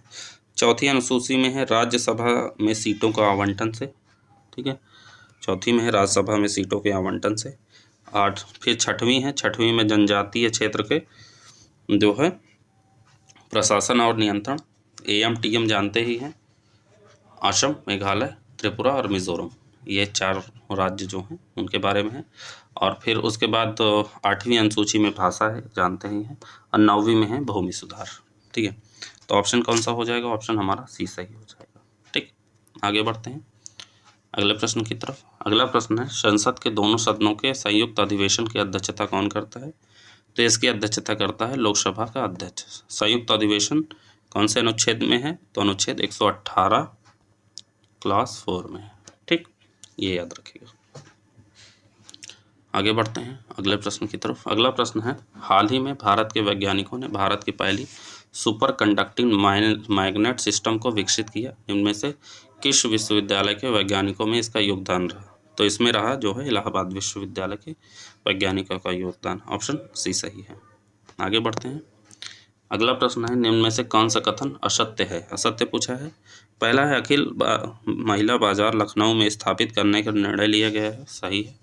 चौथी अनुसूची में है राज्यसभा में सीटों का आवंटन से। ठीक है, चौथी में है राज्यसभा में सीटों के आवंटन से। 8, फिर छठवीं है, छठवीं में जनजातीय क्षेत्र के जो है प्रशासन और नियंत्रण, AMTM जानते ही हैं, असम, मेघालय, त्रिपुरा और मिजोरम, ये 4 राज्य जो हैं उनके बारे में है। और फिर उसके बाद 8वीं अनुसूची में भाषा है, जानते ही हैं, और 9वीं में है भूमि सुधार। ठीक है, तो ऑप्शन कौन सा हो जाएगा? ऑप्शन हमारा सी सही हो जाएगा। ठीक, आगे बढ़ते हैं अगले प्रश्न की तरफ। अगला प्रश्न है संसद के दोनों सदनों के संयुक्त अधिवेशन की अध्यक्षता कौन करता है? तो इसकी अध्यक्षता करता है लोकसभा का अध्यक्ष। संयुक्त अधिवेशन कौन से अनुच्छेद में है? तो अनुच्छेद 118 क्लास 4 में है। ठीक, ये याद रखिएगा। आगे बढ़ते हैं अगले प्रश्न की तरफ। अगला प्रश्न है हाल ही में भारत के वैज्ञानिकों ने भारत की पहली सुपर कंडक्टिंग मैग्नेट सिस्टम को विकसित किया, इनमें से किस विश्वविद्यालय के वैज्ञानिकों में इसका योगदान रहा? तो इसमें रहा जो है इलाहाबाद विश्वविद्यालय के वैज्ञानिकों का योगदान। ऑप्शन सी सही है। आगे बढ़ते हैं, अगला प्रश्न है निम्न में से कौन सा कथन असत्य है? असत्य पूछा है। पहला है अखिल महिला बाजार लखनऊ में स्थापित करने का निर्णय लिया गया है, सही है।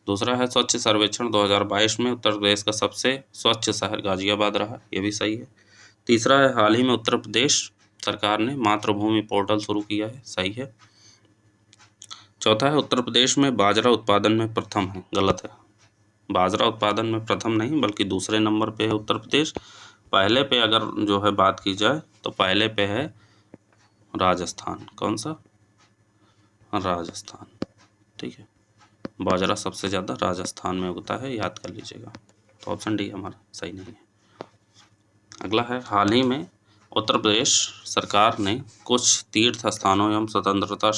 दूसरा है स्वच्छ सर्वेक्षण 2022 में उत्तर प्रदेश का सबसे स्वच्छ शहर गाजियाबाद रहा, ये भी सही है। तीसरा है हाल ही में उत्तर प्रदेश सरकार ने मातृभूमि पोर्टल शुरू किया है, सही है। चौथा है उत्तर प्रदेश में बाजरा उत्पादन में प्रथम है, गलत है। बाजरा उत्पादन में प्रथम नहीं बल्कि दूसरे नंबर पे है उत्तर प्रदेश। पहले पे अगर जो है बात की जाए तो पहले पे है राजस्थान। कौन सा? राजस्थान। ठीक है, बाजरा सबसे ज़्यादा राजस्थान में उगता है, याद कर लीजिएगा। तो ऑप्शन डी हमारा सही नहीं है। अगला है, हाल ही में उत्तर प्रदेश सरकार ने कुछ तीर्थ स्थानों एवं स्वतंत्रता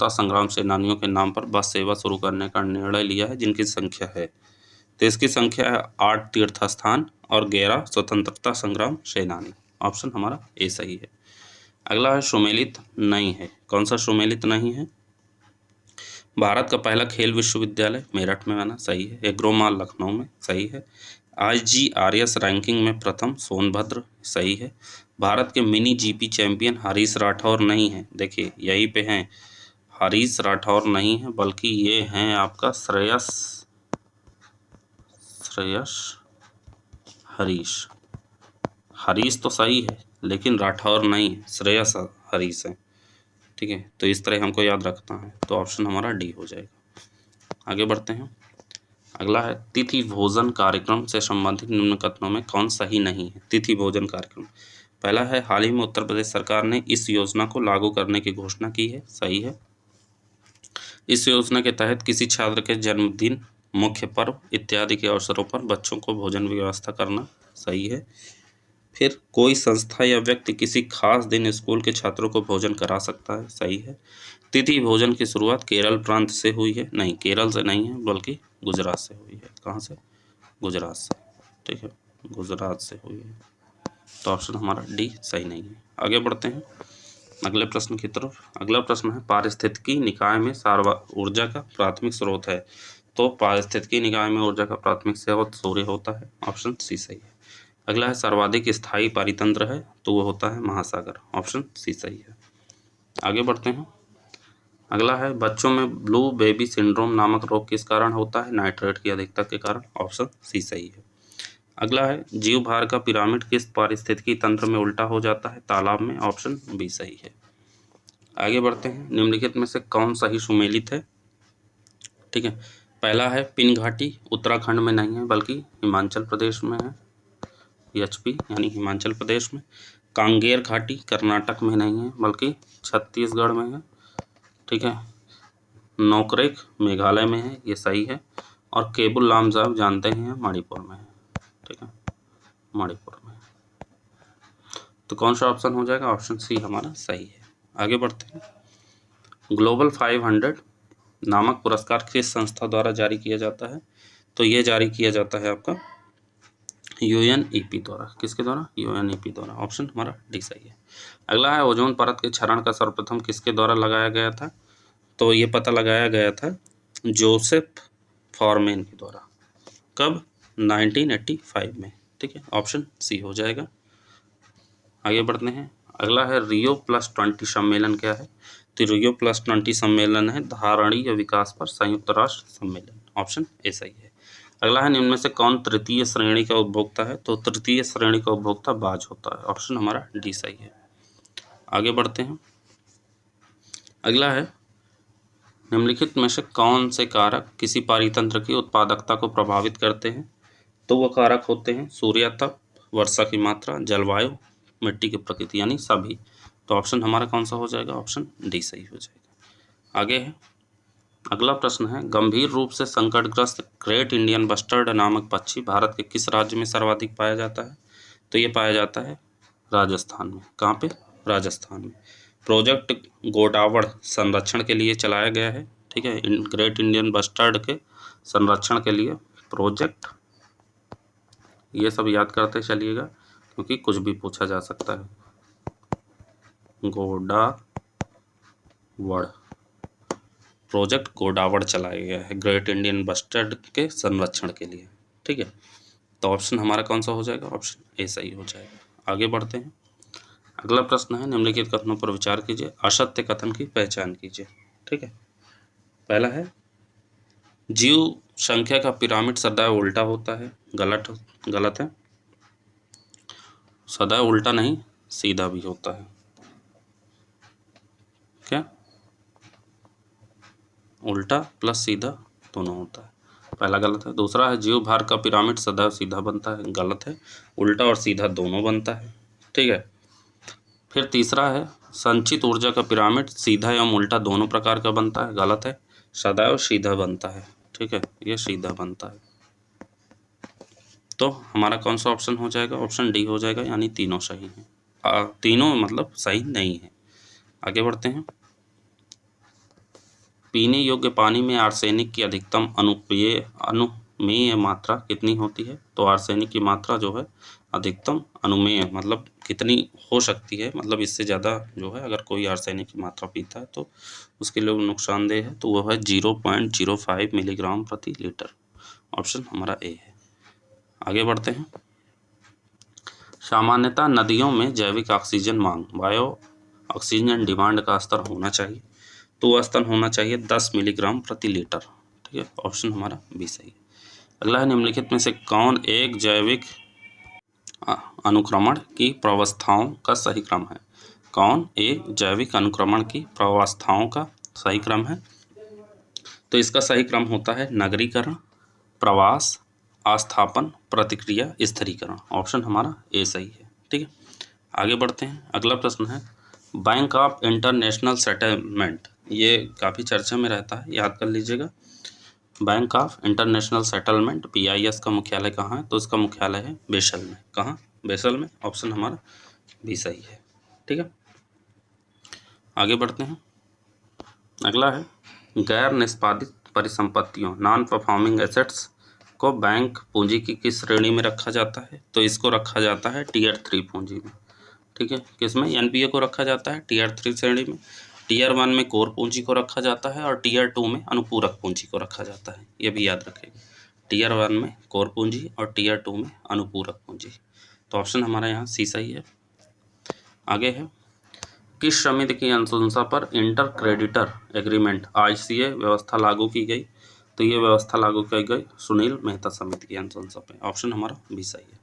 संग्राम सेनानियों के नाम पर बस सेवा शुरू करने का निर्णय लिया है, जिनकी संख्या है, तो इसकी संख्या है 8 तीर्थ स्थान और 11 स्वतंत्रता संग्राम सेनानी। ऑप्शन हमारा ए सही है। अगला है, सुमेलित नहीं है। कौन सा सुमेलित नहीं है? भारत का पहला खेल विश्वविद्यालय मेरठ में बना, सही है। एग्रोमाल लखनऊ में, सही है। IGRS रैंकिंग में प्रथम सोनभद्र, सही है। भारत के mini GP champion Harish Rathore नहीं है, देखिए यहीं पे हैं, हरीश राठौर नहीं है बल्कि ये हैं आपका श्रेयस हरीश। हरीश तो सही है लेकिन राठौर नहीं है, श्रेयस हरीश है। ठीक है, तो इस तरह हमको याद रखना है, तो ऑप्शन हमारा डी हो जाएगा। आगे बढ़ते हैं। अगला है, तिथि भोजन कार्यक्रम से संबंधित निम्न कथनों में कौन सही नहीं है? तिथि भोजन कार्यक्रम, पहला है, हाल ही में उत्तर प्रदेश सरकार ने इस योजना को लागू करने की घोषणा की है, सही है। इस योजना के तहत किसी छात्र के जन्मदिन, मुख्य पर्व इत्यादि के अवसरों पर बच्चों को भोजन की व्यवस्था करना, सही है। फिर कोई संस्था या व्यक्ति किसी खास दिन स्कूल के छात्रों को भोजन करा सकता है, सही है। तिथि भोजन की शुरुआत केरल प्रांत से हुई है, नहीं केरल से नहीं है बल्कि गुजरात से हुई है। कहाँ से? गुजरात से। ठीक है, गुजरात से हुई है, तो ऑप्शन हमारा डी सही नहीं है। आगे बढ़ते हैं अगले प्रश्न की तरफ। अगला प्रश्न है, पारिस्थितिकी निकाय में ऊर्जा का प्राथमिक स्रोत है, तो पारिस्थितिकी निकाय में ऊर्जा का प्राथमिक स्रोत सूर्य होता है, ऑप्शन सी सही है। अगला है, सर्वाधिक स्थायी पारितंत्र है, तो वो होता है महासागर, ऑप्शन सी सही है। आगे बढ़ते हैं। अगला है, बच्चों में ब्लू बेबी सिंड्रोम नामक रोग किस कारण होता है? नाइट्रेट की अधिकता के कारण, ऑप्शन सी सही है। अगला है, जीव भार का पिरामिड किस पारिस्थितिकी तंत्र में उल्टा हो जाता है? तालाब में, ऑप्शन बी सही है। आगे बढ़ते हैं, निम्नलिखित में से कौन सही सुमेलित है? ठीक है, पहला है, पिन घाटी उत्तराखंड में नहीं है बल्कि हिमाचल प्रदेश में है, HP यानी हिमाचल प्रदेश में। कांगेर घाटी कर्नाटक में नहीं है बल्कि छत्तीसगढ़ में है। ठीक है, नोकरेक मेघालय में है, ये सही है। और केबुल लामजाव जानते हैं मणिपुर में है। ठीक है, मणिपुर में। तो कौन सा ऑप्शन हो जाएगा? ऑप्शन सी हमारा सही है। आगे बढ़ते हैं। ग्लोबल 500 नामक पुरस्कार किस संस्था द्वारा जारी किया जाता है? तो ये जारी किया जाता है आपका UNEP द्वारा। किसके द्वारा? UNEP द्वारा, ऑप्शन हमारा डी सही है। अगला है, ओजोन परत के क्षरण का सर्वप्रथम किसके द्वारा लगाया गया था? तो ये पता लगाया गया था जोसेफ फॉरमैन के द्वारा। कब? 1985 में। ठीक है, ऑप्शन सी हो जाएगा। आगे बढ़ते हैं। अगला है, Rio+20 सम्मेलन क्या है? तो Rio+20 सम्मेलन है धारणीय विकास पर संयुक्त राष्ट्र सम्मेलन, ऑप्शन ए सही है। अगला है, निम्न में से कौन तृतीय श्रेणी का उपभोक्ता है? तो तृतीय श्रेणी का उपभोक्ता बाज होता है, ऑप्शन हमारा डी सही है। आगे बढ़ते हैं। अगला है, निम्नलिखित में से कौन से कारक किसी पारितंत्र की उत्पादकता को प्रभावित करते हैं? तो वो कारक होते हैं सूर्यातप, वर्षा की मात्रा, जलवायु, मिट्टी की प्रकृति, यानी सभी। तो ऑप्शन हमारा कौन सा हो जाएगा? ऑप्शन डी सही हो जाएगा। आगे है, अगला प्रश्न है, गंभीर रूप से संकटग्रस्त ग्रेट इंडियन बस्टर्ड नामक पक्षी भारत के किस राज्य में सर्वाधिक पाया जाता है? तो ये पाया जाता है राजस्थान में। कहाँ पे? राजस्थान में। प्रोजेक्ट गोडावड़ संरक्षण के लिए चलाया गया है। ठीक है, ग्रेट इंडियन बस्टर्ड के संरक्षण के लिए प्रोजेक्ट, ये सब याद करते चलिएगा क्योंकि कुछ भी पूछा जा सकता है। गोडावड़, प्रोजेक्ट गोडावड़ चलाया गया है ग्रेट इंडियन बस्टर्ड के संरक्षण के लिए। ठीक है, तो ऑप्शन हमारा कौन सा हो जाएगा? ऑप्शन ए सही हो जाएगा। आगे बढ़ते हैं। अगला प्रश्न है, निम्नलिखित कथनों पर विचार कीजिए, असत्य कथन की पहचान कीजिए। ठीक है, पहला है, जीव संख्या का पिरामिड सदैव उल्टा होता है, गलत है। सदैव उल्टा नहीं, सीधा भी होता है। क्या? उल्टा प्लस सीधा दोनों होता है, पहला गलत है। दूसरा है जीव भार का पिरामिड सदैव सीधा बनता है, गलत है, उल्टा और सीधा दोनों बनता है, ठीक है। फिर तीसरा है संचित ऊर्जा का पिरामिड सीधा एवं उल्टा दोनों प्रकार का बनता है, गलत है, सदैव सीधा बनता है, ठीक है, ये सीधा बनता है। तो हमारा कौन सा ऑप्शन हो जाएगा? ऑप्शन डी हो जाएगा, यानी तीनों सही हैं। तीनों मतलब सही नहीं है। आगे बढ़ते हैं। पीने योग्य पानी में आर्सेनिक की अधिकतम अनुमेय मात्रा कितनी होती है? तो आर्सेनिक की मात्रा जो है अधिकतम अनुमेय मतलब कितनी हो सकती है, मतलब इससे ज़्यादा जो है अगर कोई आर्सेनिक की मात्रा पीता है तो उसके लिए नुकसानदेह है, तो वह है 0.05 मिलीग्राम प्रति लीटर। ऑप्शन हमारा ए है। आगे बढ़ते हैं। सामान्यतः नदियों में जैविक ऑक्सीजन मांग बायो ऑक्सीजन डिमांड का स्तर होना चाहिए, तो वह स्तर होना चाहिए 10 मिलीग्राम प्रति लीटर, ठीक है, ऑप्शन हमारा बी सही है। अगला है निम्नलिखित में से कौन एक जैविक अनुक्रमण की प्रावस्थाओं का सही क्रम है? कौन एक जैविक अनुक्रमण की प्रावस्थाओं का सही क्रम है? तो इसका सही क्रम होता है नगरीकरण, प्रवास, आस्थापन, प्रतिक्रिया, स्थिरीकरण। ऑप्शन हमारा ए सही है, ठीक है। आगे बढ़ते हैं। अगला प्रश्न है बैंक ऑफ इंटरनेशनल सेटलमेंट, ये काफ़ी चर्चा में रहता है, याद कर लीजिएगा। Bank of international settlement BIS का मुख्यालय कहाँ है? तो इसका मुख्यालय है बेसल में। कहाँ? बेसल में। ऑप्शन हमारा भी सही है, ठीक है। आगे बढ़ते हैं। अगला है गैर निष्पादित परिसंपत्तियों नॉन परफॉर्मिंग एसेट्स को बैंक पूंजी की किस श्रेणी में रखा जाता है? तो इसको रखा जाता है Tier 3 पूंजी में, ठीक है। किसमें? NPA को रखा जाता है Tier 3 श्रेणी में। Tier 1 में कोर पूंजी को रखा जाता है और Tier 2 में अनुपूरक पूंजी को रखा जाता है, ये भी याद रखेगा। Tier 1 में कोर पूंजी और Tier 2 में अनुपूरक पूंजी। तो ऑप्शन हमारा यहाँ सी सही है। आगे है किस समिति की अनुशंसा पर इंटर क्रेडिटर एग्रीमेंट ICA व्यवस्था लागू की गई? तो ये व्यवस्था लागू की गई सुनील मेहता समिति की अनुशंसा पे। ऑप्शन हमारा भी सही है।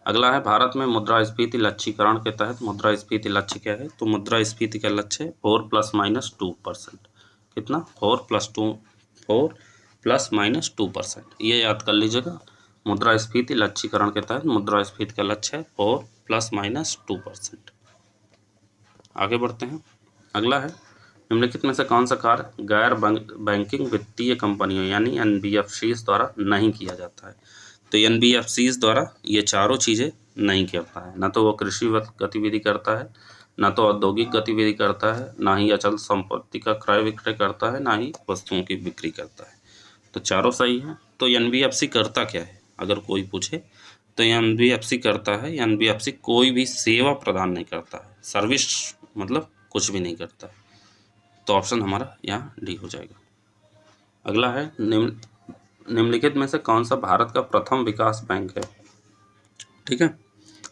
अगला है भारत में मुद्रास्फीति लक्ष्यीकरण के तहत मुद्रास्फीति लक्ष्य क्या है? तो मुद्रास्फीति का लक्ष्य है 4 ± 2%। कितना? 4 ± 2%। ये याद कर लीजिएगा। मुद्रास्फीति लक्ष्यीकरण के तहत मुद्रास्फीति का लक्ष्य है 4 ± 2%। आगे बढ़ते हैं। अगला है निम्नलिखित में से कौन सा कार्य गैर बैंकिंग वित्तीय कंपनियों यानी NBFCs द्वारा नहीं किया जाता है? तो NBFCs द्वारा ये चारों चीज़ें नहीं करता है। ना तो वो कृषि गतिविधि करता है, ना तो औद्योगिक गतिविधि करता है, ना ही अचल संपत्ति का क्रय विक्रय करता है, ना ही वस्तुओं की बिक्री करता है। तो चारों सही है। तो NBFC करता क्या है अगर कोई पूछे? तो NBFC करता है, NBFC कोई भी सेवा प्रदान नहीं करता है, सर्विस मतलब कुछ भी नहीं करता है। तो ऑप्शन हमारा यहाँ डी हो जाएगा। अगला है निम्नलिखित में से कौन सा भारत का प्रथम विकास बैंक है? ठीक है,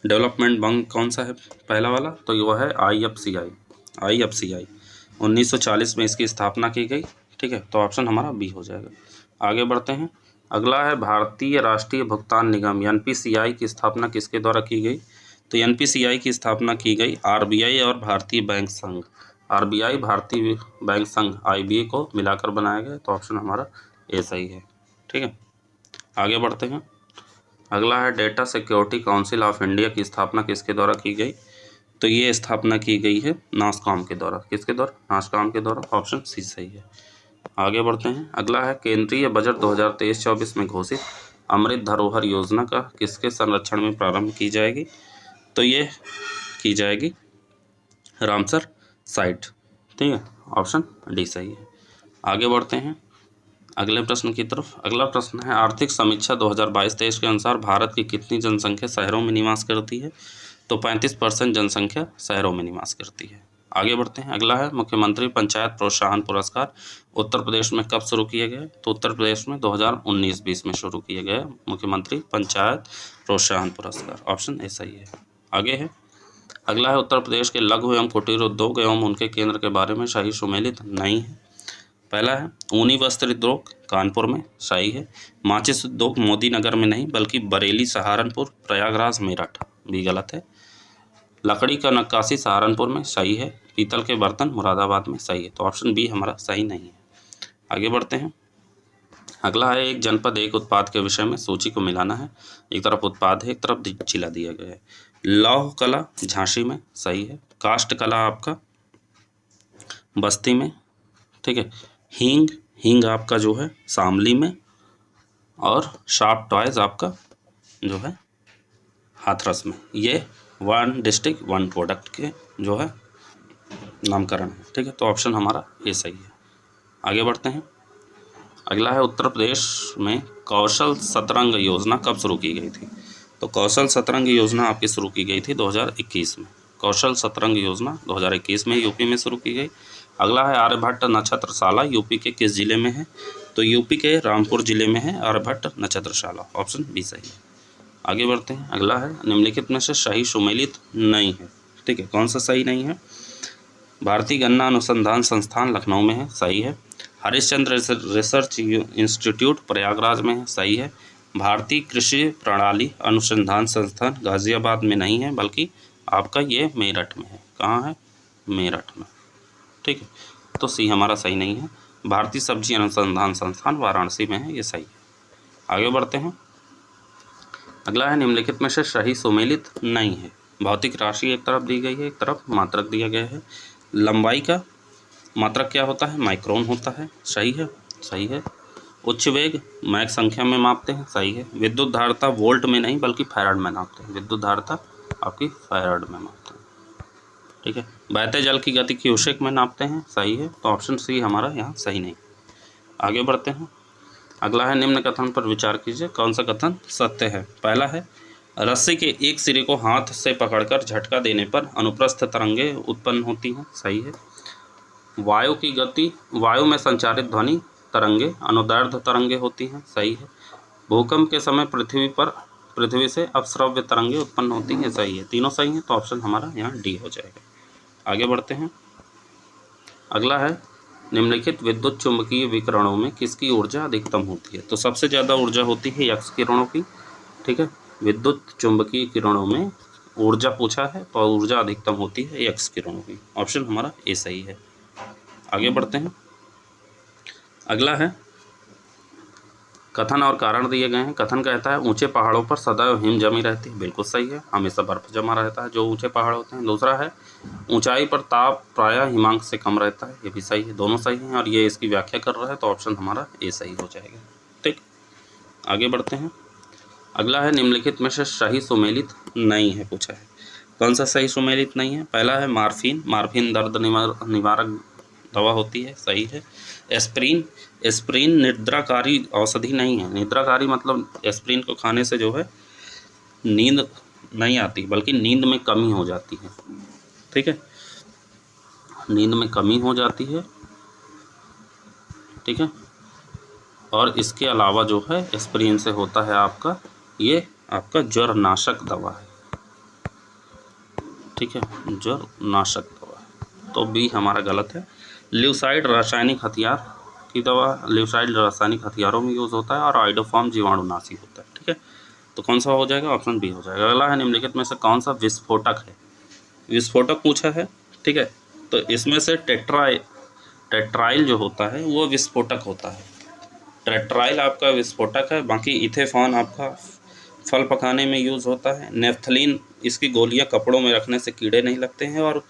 डेवलपमेंट बैंक कौन सा है पहला वाला? तो वह है IFCI 1940 में इसकी स्थापना की गई, ठीक है। तो ऑप्शन हमारा बी हो जाएगा। आगे बढ़ते हैं। अगला है भारतीय राष्ट्रीय भुगतान निगम NPCI की स्थापना किसके द्वारा की गई? तो NPCI की स्थापना की गई RBI और भारतीय बैंक संघ, RBI भारतीय बैंक संघ IBA को मिलाकर बनाया गया। तो ऑप्शन हमारा ए सही है, ठीक है। आगे बढ़ते हैं। अगला है data security council of India की स्थापना किसके द्वारा की गई? तो ये स्थापना की गई है नासकॉम के द्वारा। किसके द्वारा? नासकॉम के द्वारा। ऑप्शन सी सही है। आगे बढ़ते हैं। अगला है केंद्रीय बजट 2023-24 में घोषित अमृत धरोहर योजना का किसके संरक्षण में प्रारंभ की जाएगी? तो ये की जाएगी रामसर साइट, ठीक है। ऑप्शन डी सही है। आगे बढ़ते हैं अगले प्रश्न की तरफ। अगला प्रश्न है आर्थिक समीक्षा 2022-23 के अनुसार भारत की कितनी जनसंख्या शहरों में निवास करती है? तो 35% जनसंख्या शहरों में निवास करती है। आगे बढ़ते हैं। अगला है मुख्यमंत्री पंचायत प्रोत्साहन पुरस्कार उत्तर प्रदेश में कब शुरू किए गए? तो उत्तर प्रदेश में 2019-20 में शुरू किए गए मुख्यमंत्री पंचायत प्रोत्साहन पुरस्कार। ऑप्शन ए सही है। आगे है अगला है उत्तर प्रदेश के लघु एवं कुटीर उद्योग एवं उनके केंद्र के बारे में सही सुमेलित नहीं है। पहला है ऊनी वस्त्र उद्योग कानपुर में, सही है। माचिस उद्योग मोदी नगर में नहीं बल्कि बरेली, सहारनपुर, प्रयागराज, मेरठ, भी गलत है। लकड़ी का नक्काशी सहारनपुर में, सही है। पीतल के बर्तन मुरादाबाद में, सही है। तो ऑप्शन बी हमारा सही नहीं है। आगे बढ़ते हैं। अगला है एक जनपद एक उत्पाद के विषय में सूची को मिलाना है। एक तरफ उत्पाद है, एक तरफ जिला दिया गया है। लौह कला झांसी में, सही है। काष्ठ कला आपका बस्ती में, ठीक है। हींग, हींग आपका जो है शामली में। और शार्प टॉयज आपका जो है हाथरस में। ये वन डिस्ट्रिक्ट वन प्रोडक्ट के जो है नामकरण है, ठीक है। तो ऑप्शन हमारा ये सही है। आगे बढ़ते हैं। अगला है उत्तर प्रदेश में कौशल सतरंग योजना कब शुरू की गई थी? तो कौशल सतरंग योजना आपकी शुरू की गई थी 2021 में। कौशल सतरंग योजना 2021 में यूपी में शुरू की गई। अगला है आर्यभट्ट नक्षत्रशाला यूपी के किस जिले में है? तो यूपी के रामपुर जिले में है आर्यभट्ट नक्षत्रशाला। ऑप्शन बी सही है। आगे बढ़ते हैं। अगला है निम्नलिखित में से सही सुमेलित नहीं है, ठीक है। कौन सा सही नहीं है? भारतीय गन्ना अनुसंधान संस्थान लखनऊ में है, सही है। हरिश्चंद्र रिसर्च इंस्टीट्यूट प्रयागराज में है, सही है। भारतीय कृषि प्रणाली अनुसंधान संस्थान गाजियाबाद में नहीं है, बल्कि आपका ये मेरठ में है। कहाँ है? मेरठ में, ठीक है। तो सी हमारा सही नहीं है। भारतीय सब्जी अनुसंधान संस्थान वाराणसी में है, ये सही है। आगे बढ़ते हैं। अगला है निम्नलिखित में से सही सुमेलित नहीं है। भौतिक राशि एक तरफ दी गई है, एक तरफ मात्रक दिया गया है। लंबाई का मात्रक क्या होता है? माइक्रोन होता है, सही है, सही है। उच्च वेग मैक संख्या में मापते हैं, सही है। विद्युत धारिता वोल्ट में नहीं बल्कि फैराड में नापते हैं। विद्युत धारिता आपकी फैराड में मापते हैं, ठीक है। बहते जल की गति क्यूसेक में नापते हैं, सही है। तो ऑप्शन सी हमारा यहाँ सही नहीं। आगे बढ़ते हैं। अगला है निम्न कथन पर विचार कीजिए, कौन सा कथन सत्य है? पहला है रस्सी के एक सिरे को हाथ से पकड़कर झटका देने पर अनुप्रस्थ तरंगें उत्पन्न होती हैं, सही है। वायु की गति, वायु में संचारित ध्वनि तरंगे अनुदैर्ध्य तरंगे होती हैं, सही है। भूकंप के समय पृथ्वी से अपश्रव्य तरंगे उत्पन्न होती हैं, सही है। तीनों सही हैं, तो ऑप्शन हमारा यहाँ डी हो जाएगा। आगे बढ़ते हैं। अगला है निम्नलिखित विद्युत चुंबकीय विकिरणों में किसकी ऊर्जा अधिकतम होती है? तो सबसे ज़्यादा ऊर्जा होती है एक्स किरणों की, ठीक है। विद्युत चुंबकीय किरणों में ऊर्जा पूछा है तो ऊर्जा अधिकतम होती है एक्स किरणों की। ऑप्शन हमारा ए सही है। आगे बढ़ते हैं। अगला है कथन और कारण दिए गए हैं। कथन कहता है ऊंचे पहाड़ों पर सदैव हिम जमी रहती है, बिल्कुल सही है। हमेशा बर्फ जमा रहता है जो ऊंचे पहाड़ होते हैं। दूसरा है ऊंचाई पर ताप प्रायः हिमांक से कम रहता है, ये भी सही है। दोनों सही हैं और ये इसकी व्याख्या कर रहा है, तो ऑप्शन हमारा ए सही हो जाएगा, ठीक। आगे बढ़ते हैं। अगला है निम्नलिखित में से सही सुमेलित नहीं है पूछा है। कौन सा सही सुमेलित नहीं है? पहला है मार्फिन, मार्फिन दर्द निवारक दवा होती है, सही है। एस्प्रिन, एस्प्रिन निद्राकारी औषधि नहीं है। निद्राकारी मतलब एस्प्रिन को खाने से जो है नींद नहीं आती बल्कि नींद में कमी हो जाती है, ठीक है। नींद में कमी हो जाती है, ठीक है। और इसके अलावा जो है एस्प्रिन से होता है आपका ये आपका ज्वर नाशक दवा है, ठीक है। ज्वर नाशक दवा है, तो बी हमारा गलत है। ल्यूसाइड रासायनिक हथियार की दवा, ल्यूसाइड रासायनिक हथियारों में यूज़ होता है और आइडोफॉर्म जीवाणुनाशी होता है, ठीक है। तो कौन सा हो जाएगा? ऑप्शन बी हो जाएगा। अगला है निम्नलिखित में से कौन सा विस्फोटक है? विस्फोटक पूछा है, ठीक है। तो इसमें से टेट्राइल जो होता है वो विस्फोटक होता है। टेट्राइल आपका विस्फोटक है। बाकी इथेफॉन आपका फल पकाने में यूज़ होता है। नेफ्थलीन इसकी गोलियां कपड़ों में रखने से कीड़े नहीं लगते हैं। और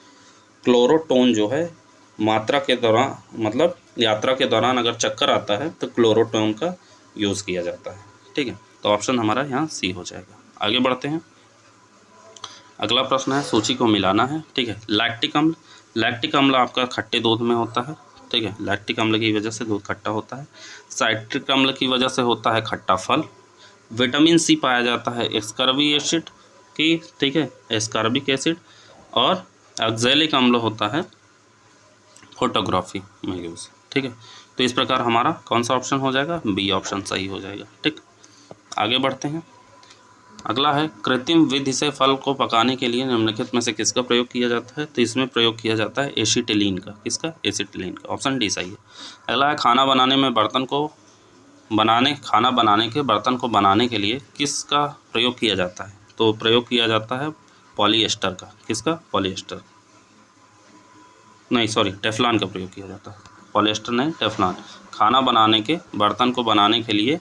क्लोरोटोन जो है मात्रा के दौरान मतलब यात्रा के दौरान अगर चक्कर आता है तो क्लोरोटोन का यूज़ किया जाता है, ठीक है। तो ऑप्शन हमारा यहाँ सी हो जाएगा। आगे बढ़ते हैं। अगला प्रश्न है सूची को मिलाना है, ठीक है। लैक्टिक अम्ल, लैक्टिक अम्ल आपका खट्टे दूध में होता है, ठीक है। लैक्टिक अम्ल की वजह से दूध खट्टा होता है। साइट्रिक अम्ल की वजह से होता है खट्टा फल। विटामिन सी पाया जाता है एस्कॉर्बिक एसिड की, ठीक है, एस्कॉर्बिक एसिड। और ऑक्जेलिक अम्ल होता है फोटोग्राफी में यूज़, ठीक है। तो इस प्रकार हमारा कौन सा ऑप्शन हो जाएगा? बी ऑप्शन सही हो जाएगा, ठीक। आगे बढ़ते हैं। अगला है कृत्रिम विधि से फल को पकाने के लिए निम्नलिखित में से किसका प्रयोग किया जाता है? तो इसमें प्रयोग किया जाता है एसिटिलीन का। किसका? एसिटिलीन का। ऑप्शन डी सही है। अगला है खाना बनाने के बर्तन को बनाने के लिए किसका प्रयोग किया जाता है? तो प्रयोग किया जाता है पॉलीएस्टर का। किसका? पॉलीएस्टर नहीं, सॉरी, टेफ्लॉन का प्रयोग किया जाता है। पॉलिएस्टर नहीं, टेफ्लॉन। खाना बनाने के बर्तन को बनाने के लिए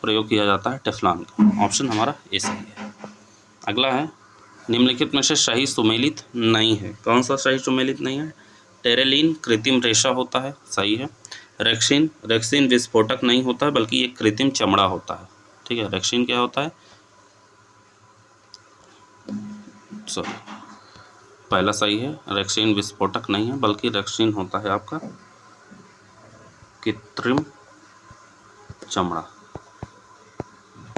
प्रयोग किया जाता है टेफ्लॉन का। ऑप्शन हमारा ए सही है। अगला है निम्नलिखित में से सही सुमेलित नहीं है। कौन सा सही सुमेलित नहीं है? टेरेलिन कृत्रिम रेशा होता है, सही है। रेक्सिन विस्फोटक नहीं होता है बल्कि ये कृत्रिम चमड़ा होता है, ठीक है। रेक्सिन क्या होता है? सॉरी, पहला सही है, रेक्सिन विस्फोटक नहीं है बल्कि रेक्सिन होता है आपका कृत्रिम चमड़ा,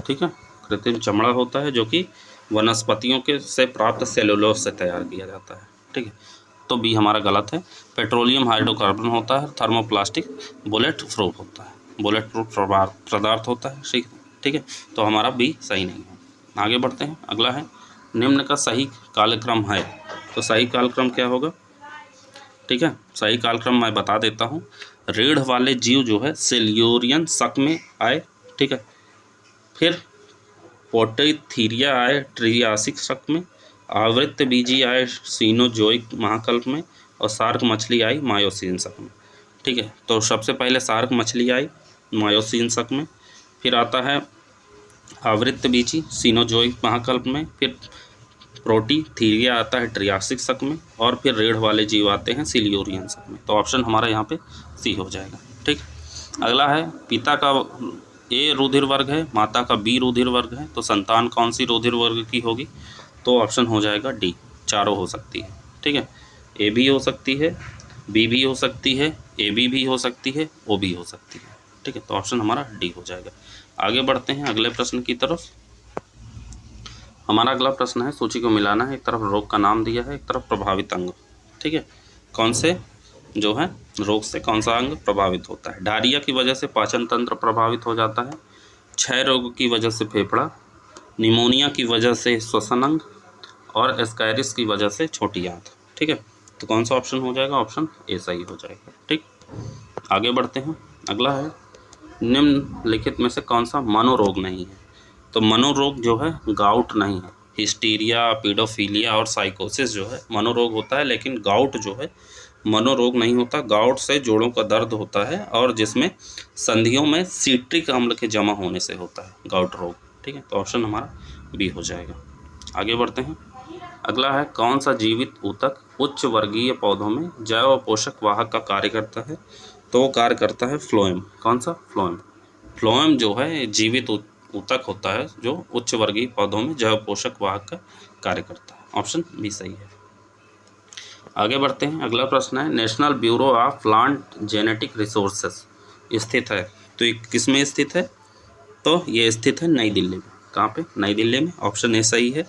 ठीक है। कृत्रिम चमड़ा होता है जो कि वनस्पतियों के से प्राप्त सेलुलोज से तैयार किया जाता है, ठीक है। तो बी हमारा गलत है। पेट्रोलियम हाइड्रोकार्बन होता है। थर्मोप्लास्टिक बुलेट प्रूफ होता है, बुलेट प्रूफ पदार्थ होता है, ठीक है। तो हमारा बी सही नहीं है। आगे बढ़ते हैं। अगला है निम्न का सही कालक्रम है। तो सही कालक्रम क्या होगा? ठीक है, सही कालक्रम मैं बता देता हूँ। रीढ़ वाले जीव जो है सिल्यूरियन शक में आए, ठीक है। फिर पोर्टेथीरिया आए ट्रियासिक शक में, आवृत्त बीजी आए सीनोजोइक महाकल्प में, और सार्क मछली आई मायोसीन शक में, ठीक है। तो सबसे पहले सार्क मछली आई मायोसीन शक में, फिर आता है आवृत्त बीजी सीनोजोइक महाकल्प में, फिर प्रोटीथीरिया आता है ट्रियासिक शक में, और फिर रीढ़ वाले जीव आते हैं सिल्यूरियन शक में। तो ऑप्शन हमारा यहाँ पे सी हो जाएगा, ठीक। अगला है पिता का ए रुधिर वर्ग है, माता का बी रुधिर वर्ग है, तो संतान कौन सी रुधिर वर्ग की होगी? तो ऑप्शन हो जाएगा डी, चारों हो सकती है, ठीक है। ए भी हो सकती है, बी भी हो सकती है, ए बी भी हो सकती है, ओ भी हो सकती है, ठीक है। तो ऑप्शन हमारा डी हो जाएगा। आगे बढ़ते हैं अगले प्रश्न की तरफ। हमारा अगला प्रश्न है सूची को मिलाना है। एक तरफ रोग का नाम दिया है, एक तरफ प्रभावित अंग, ठीक है। कौन से जो है रोग से कौन सा अंग प्रभावित होता है? डायरिया की वजह से पाचन तंत्र प्रभावित हो जाता है, क्षय रोग की वजह से फेफड़ा, निमोनिया की वजह से श्वसन अंग, और एस्कायरिस की वजह से छोटी आंत, ठीक है। तो कौन सा ऑप्शन हो जाएगा? ऑप्शन ए सही हो जाएगा, ठीक। आगे बढ़ते हैं। अगला है निम्नलिखित में से कौन सा मनोरोग नहीं है? तो मनोरोग जो है गाउट नहीं है। हिस्टीरिया, पीडोफीलिया और साइकोसिस जो है मनोरोग होता है, लेकिन गाउट जो है मनोरोग नहीं होता। गाउट से जोड़ों का दर्द होता है और जिसमें संधियों में सिट्रिक अम्ल के जमा होने से होता है गाउट रोग, ठीक है। तो ऑप्शन हमारा बी हो जाएगा। आगे बढ़ते हैं। अगला है कौन सा जीवित ऊतक उच्च वर्गीय पौधों में जैव पोषक वाहक का कार्य करता है? तो वो कार्य करता है फ्लोएम। कौन सा? फ्लोएम। फ्लोएम जो है जीवित ऊतक होता है जो उच्च वर्गीय पौधों में जैव पोषक वाहक का कार्य करता है। ऑप्शन बी सही है। आगे बढ़ते हैं। अगला प्रश्न है national bureau of plant genetic resources स्थित है। तो ये किस में स्थित है? तो ये स्थित है नई दिल्ली में। कहाँ पे? नई दिल्ली में। ऑप्शन ए सही है।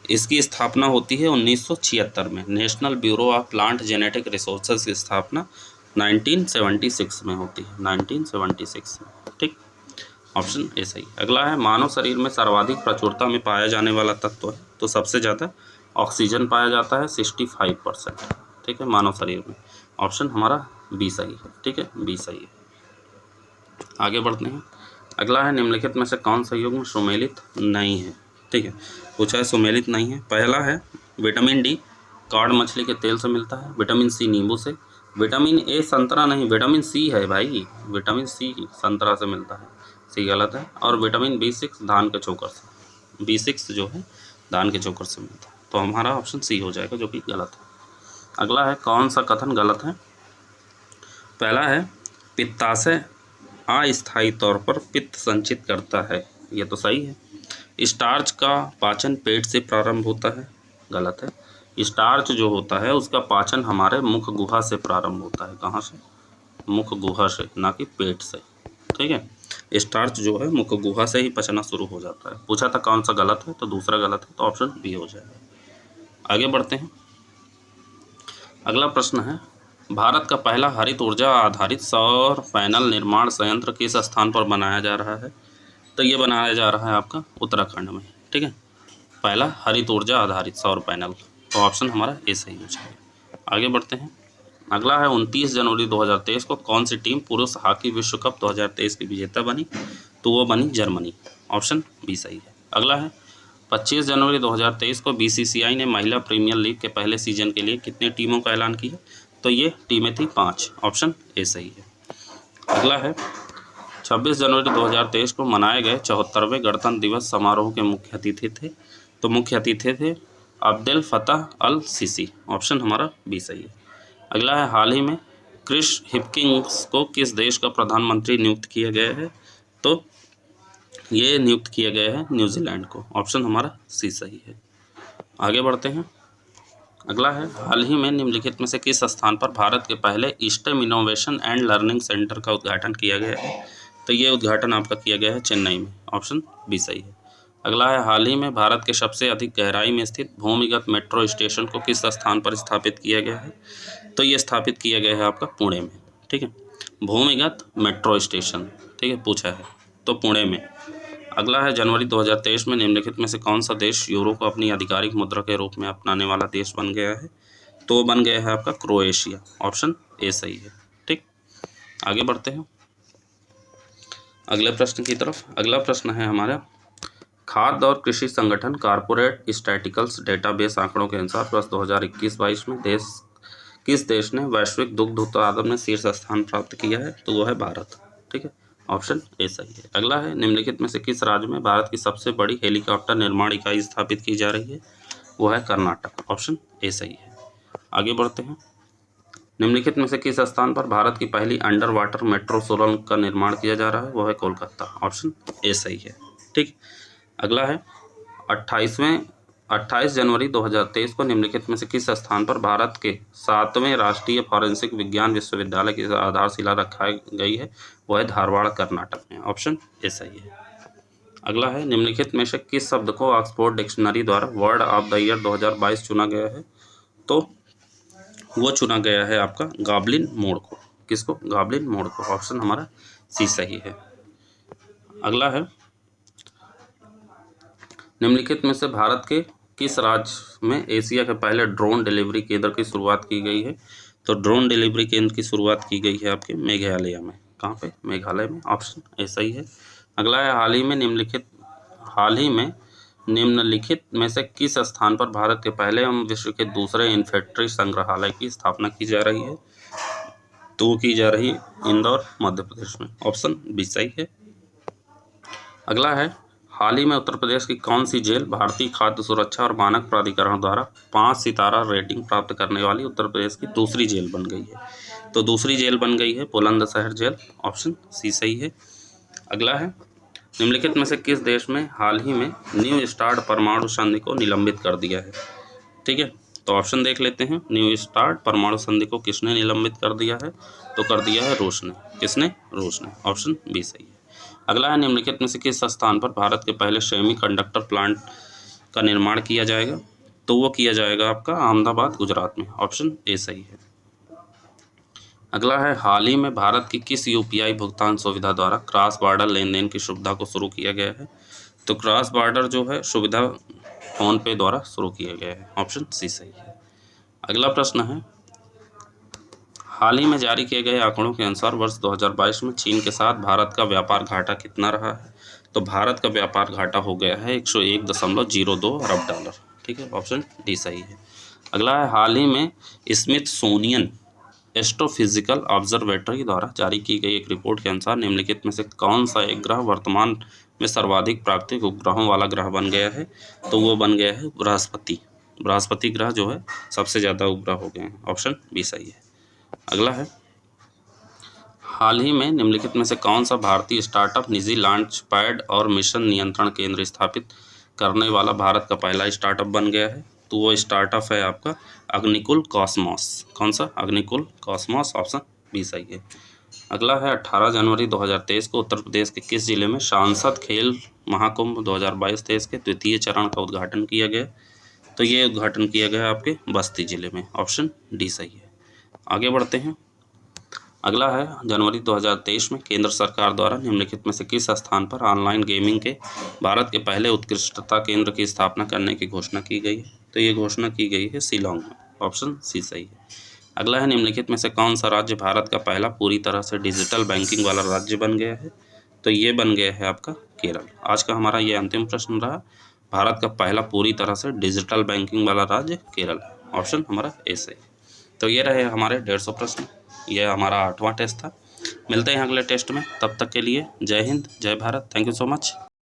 इसकी स्थापना होती है 1976 में। National bureau of plant genetic resources की स्थापना 1976 में होती है, 1976 में, ठीक। ऑप्शन ए सही। अगला है मानव शरीर में सर्वाधिक प्रचुरता में पाया जाने वाला तत्व है। तो सबसे ज़्यादा ऑक्सीजन पाया जाता है 65%, ठीक है, मानव शरीर में। ऑप्शन हमारा बी सही है, ठीक है, बी सही है। आगे बढ़ते हैं। अगला है निम्नलिखित में से कौन सा युग्म सुमेलित नहीं है? ठीक है, पूछा है सुमेलित नहीं है। पहला है विटामिन डी कॉड मछली के तेल से मिलता है, विटामिन सी नींबू से, विटामिन ए संतरा नहीं, विटामिन सी है भाई, विटामिन सी संतरा से मिलता है, सी गलत है। और विटामिन B6 धान के चोकर से, B6 जो है धान के चोकर से मिलता है। तो हमारा ऑप्शन सी हो जाएगा जो कि गलत है। अगला है कौन सा कथन गलत है? पहला है पित्ताशय अस्थायी तौर पर पित्त संचित करता है, ये तो सही है। स्टार्च का पाचन पेट से प्रारंभ होता है, गलत है। स्टार्च जो होता है उसका पाचन हमारे मुख गुहा से प्रारंभ होता है। कहाँ से? मुख गुहा से, ना कि पेट से, ठीक है। स्टार्च जो है मुख गुहा से ही पचना शुरू हो जाता है। पूछा था कौन सा गलत है, तो दूसरा गलत है, तो ऑप्शन बी हो जाएगा। आगे बढ़ते हैं। अगला प्रश्न है भारत का पहला हरित ऊर्जा आधारित सौर पैनल निर्माण संयंत्र किस स्थान पर बनाया जा रहा है? तो ये बनाया जा रहा है आपका उत्तराखंड में, ठीक है। पहला हरित ऊर्जा आधारित सौर पैनल, तो ऑप्शन हमारा ए सही हो जाएगा। आगे बढ़ते हैं। अगला है 29 जनवरी 2023 को कौन सी टीम पुरुष हॉकी विश्व कप 2023 की विजेता बनी? तो वो बनी जर्मनी। ऑप्शन बी सही है। अगला है 25 जनवरी 2023 को BCCI ने महिला प्रीमियर लीग के पहले सीजन के लिए कितनी टीमों का ऐलान किया? तो ये टी में थी 5, ऑप्शन ए सही है। अगला है 26 जनवरी 2023 को मनाए गए 74वें गणतंत्र दिवस समारोह के मुख्य अतिथि थे, तो मुख्य अतिथि थे अब्देल फतह अल सीसी, ऑप्शन हमारा बी सही है। अगला है हाल ही में क्रिस हिपकिंस को किस देश का प्रधानमंत्री नियुक्त किया गया है, तो ये नियुक्त किया गया है न्यूजीलैंड को, ऑप्शन हमारा सी सही है। आगे बढ़ते हैं। अगला है हाल ही में निम्नलिखित में से किस स्थान पर भारत के पहले stem innovation and learning centre का उद्घाटन किया गया है, तो ये उद्घाटन आपका किया गया है चेन्नई में, ऑप्शन बी सही है। अगला है हाल ही में भारत के सबसे अधिक गहराई में स्थित भूमिगत मेट्रो स्टेशन को किस स्थान पर स्थापित किया गया है, तो ये स्थापित किया गया है आपका पुणे में, ठीक है, भूमिगत मेट्रो स्टेशन, ठीक है, पूछा है तो पुणे में। अगला है जनवरी 2023 में निम्नलिखित में से कौन सा देश यूरो को अपनी आधिकारिक मुद्रा के रूप में अपनाने वाला देश बन गया है, तो बन गया है आपका क्रोएशिया, ऑप्शन ए सही है। ठीक, आगे बढ़ते हैं अगले प्रश्न की तरफ। अगला प्रश्न है हमारा खाद्य और कृषि संगठन कॉर्पोरेट स्टैटिस्टिकल्स डेटाबेस आंकड़ों के अनुसार वर्ष 2021-22 में किस देश ने वैश्विक दुग्ध उत्पादन में शीर्ष स्थान प्राप्त किया है, तो वो है भारत, ठीक है, ऑप्शन ए सही है। अगला है निम्नलिखित में से किस राज्य में भारत की सबसे बड़ी हेलीकॉप्टर निर्माण इकाई स्थापित की जा रही है, वो है कर्नाटक, ऑप्शन ए सही है। आगे बढ़ते हैं। निम्नलिखित में से किस स्थान पर भारत की पहली अंडर वाटर मेट्रो सुरंग का निर्माण किया जा रहा है, वो है कोलकाता, ऑप्शन ए सही है। ठीक, अगला है 28 जनवरी 2023 को निम्नलिखित में से किस स्थान पर भारत के 7वें राष्ट्रीय फॉरेंसिक विज्ञान विश्वविद्यालय की आधारशिला रखाई गई है, वो है धारवाड़ कर्नाटक में, ऑप्शन ए सही है। अगला है निम्नलिखित में से किस शब्द को ऑक्सफोर्ड डिक्शनरी द्वारा वर्ड ऑफ द ईयर 2022 चुना गया है, तो वो चुना गया है आपका गॉब्लिन मोड को, किसको, गॉब्लिन मोड को, ऑप्शन हमारा सी सही है। अगला है निम्नलिखित में से भारत के किस राज्य में एशिया के पहले ड्रोन डिलीवरी केंद्र की शुरुआत की गई है, तो ड्रोन डिलीवरी केंद्र की शुरुआत की गई है आपके मेघालय में, कहाँ पे, मेघालय में, ऑप्शन ए सही है। अगला है हाल ही में निम्नलिखित में से किस स्थान पर भारत के पहले एवं विश्व के दूसरे इन्फेंट्री संग्रहालय की स्थापना की जा रही है, तो वो की जा रही है इंदौर मध्य प्रदेश में, ऑप्शन बी सही है। अगला है हाल ही में उत्तर प्रदेश की कौन सी जेल भारतीय खाद्य सुरक्षा और मानक प्राधिकरण द्वारा 5 सितारा रेटिंग प्राप्त करने वाली उत्तर प्रदेश की दूसरी जेल बन गई है, तो दूसरी जेल बन गई है बुलंदशहर जेल, ऑप्शन सी सही है। अगला है निम्नलिखित में से किस देश में हाल ही में न्यू स्टार्ट परमाणु संधि को निलंबित कर दिया है, ठीक है, तो ऑप्शन देख लेते हैं। न्यू स्टार्ट परमाणु संधि को किसने निलंबित कर दिया है, तो कर दिया है रूस ने, किसने, रूस ने, ऑप्शन बी सही है। अगला है निम्नलिखित में से किस स्थान पर भारत के पहले सेमी कंडक्टर प्लांट का निर्माण किया जाएगा, तो वो किया जाएगा आपका अहमदाबाद गुजरात में, ऑप्शन ए सही है। अगला है हाल ही में भारत की किस यूपीआई भुगतान सुविधा द्वारा क्रॉस बॉर्डर लेन देन की सुविधा को शुरू किया गया है, तो क्रॉस बॉर्डर जो है सुविधा फोन पे द्वारा शुरू किया गया है, ऑप्शन सी सही है। अगला प्रश्न है हाल ही में जारी किए गए आंकड़ों के अनुसार वर्ष 2022 में चीन के साथ भारत का व्यापार घाटा कितना रहा है, तो भारत का व्यापार घाटा हो गया है 101.02 अरब डॉलर, ठीक है, ऑप्शन डी सही है। अगला है हाल ही में स्मिथसोनियन एस्ट्रोफिजिकल ऑब्जर्वेटरी द्वारा जारी की गई एक रिपोर्ट के अनुसार निम्नलिखित में से कौन सा एक ग्रह वर्तमान में सर्वाधिक प्राकृतिक उपग्रहों वाला ग्रह बन गया है, तो वो बन गया है बृहस्पति ग्रह जो है सबसे ज़्यादा उपग्रह हो गए हैं, ऑप्शन बी सही है। अगला है हाल ही में निम्नलिखित में से कौन सा भारतीय स्टार्टअप निजी लॉन्च पैड और मिशन नियंत्रण केंद्र स्थापित करने वाला भारत का पहला स्टार्टअप बन गया है, तो वो स्टार्टअप है आपका अग्निकुल कॉस्मॉस, कौन सा, अग्निकुल कॉस्मॉस, ऑप्शन बी सही है। अगला है 18 जनवरी 2023 को उत्तर प्रदेश के किस जिले में सांसद खेल महाकुंभ 2022-23 के द्वितीय चरण का उद्घाटन किया गया, तो ये उद्घाटन किया गया आपके बस्ती जिले में, ऑप्शन डी सही है। आगे बढ़ते हैं। अगला है जनवरी 2023 में केंद्र सरकार द्वारा निम्नलिखित में से किस स्थान पर ऑनलाइन गेमिंग के भारत के पहले उत्कृष्टता केंद्र की स्थापना करने की घोषणा की गई है, तो ये घोषणा की गई है शिलोंग में, ऑप्शन सी सही है। अगला है निम्नलिखित में से कौन सा राज्य भारत का पहला पूरी तरह से डिजिटल बैंकिंग वाला राज्य बन गया है, तो ये बन गया है आपका केरल। आज का हमारा ये अंतिम प्रश्न रहा, भारत का पहला पूरी तरह से डिजिटल बैंकिंग वाला राज्य केरल, ऑप्शन हमारा ए सही। तो ये रहे हमारे 150 प्रश्न। ये हमारा 8वां टेस्ट था। मिलते हैं अगले टेस्ट में, तब तक के लिए जय हिंद, जय Bharat. Thank you so much.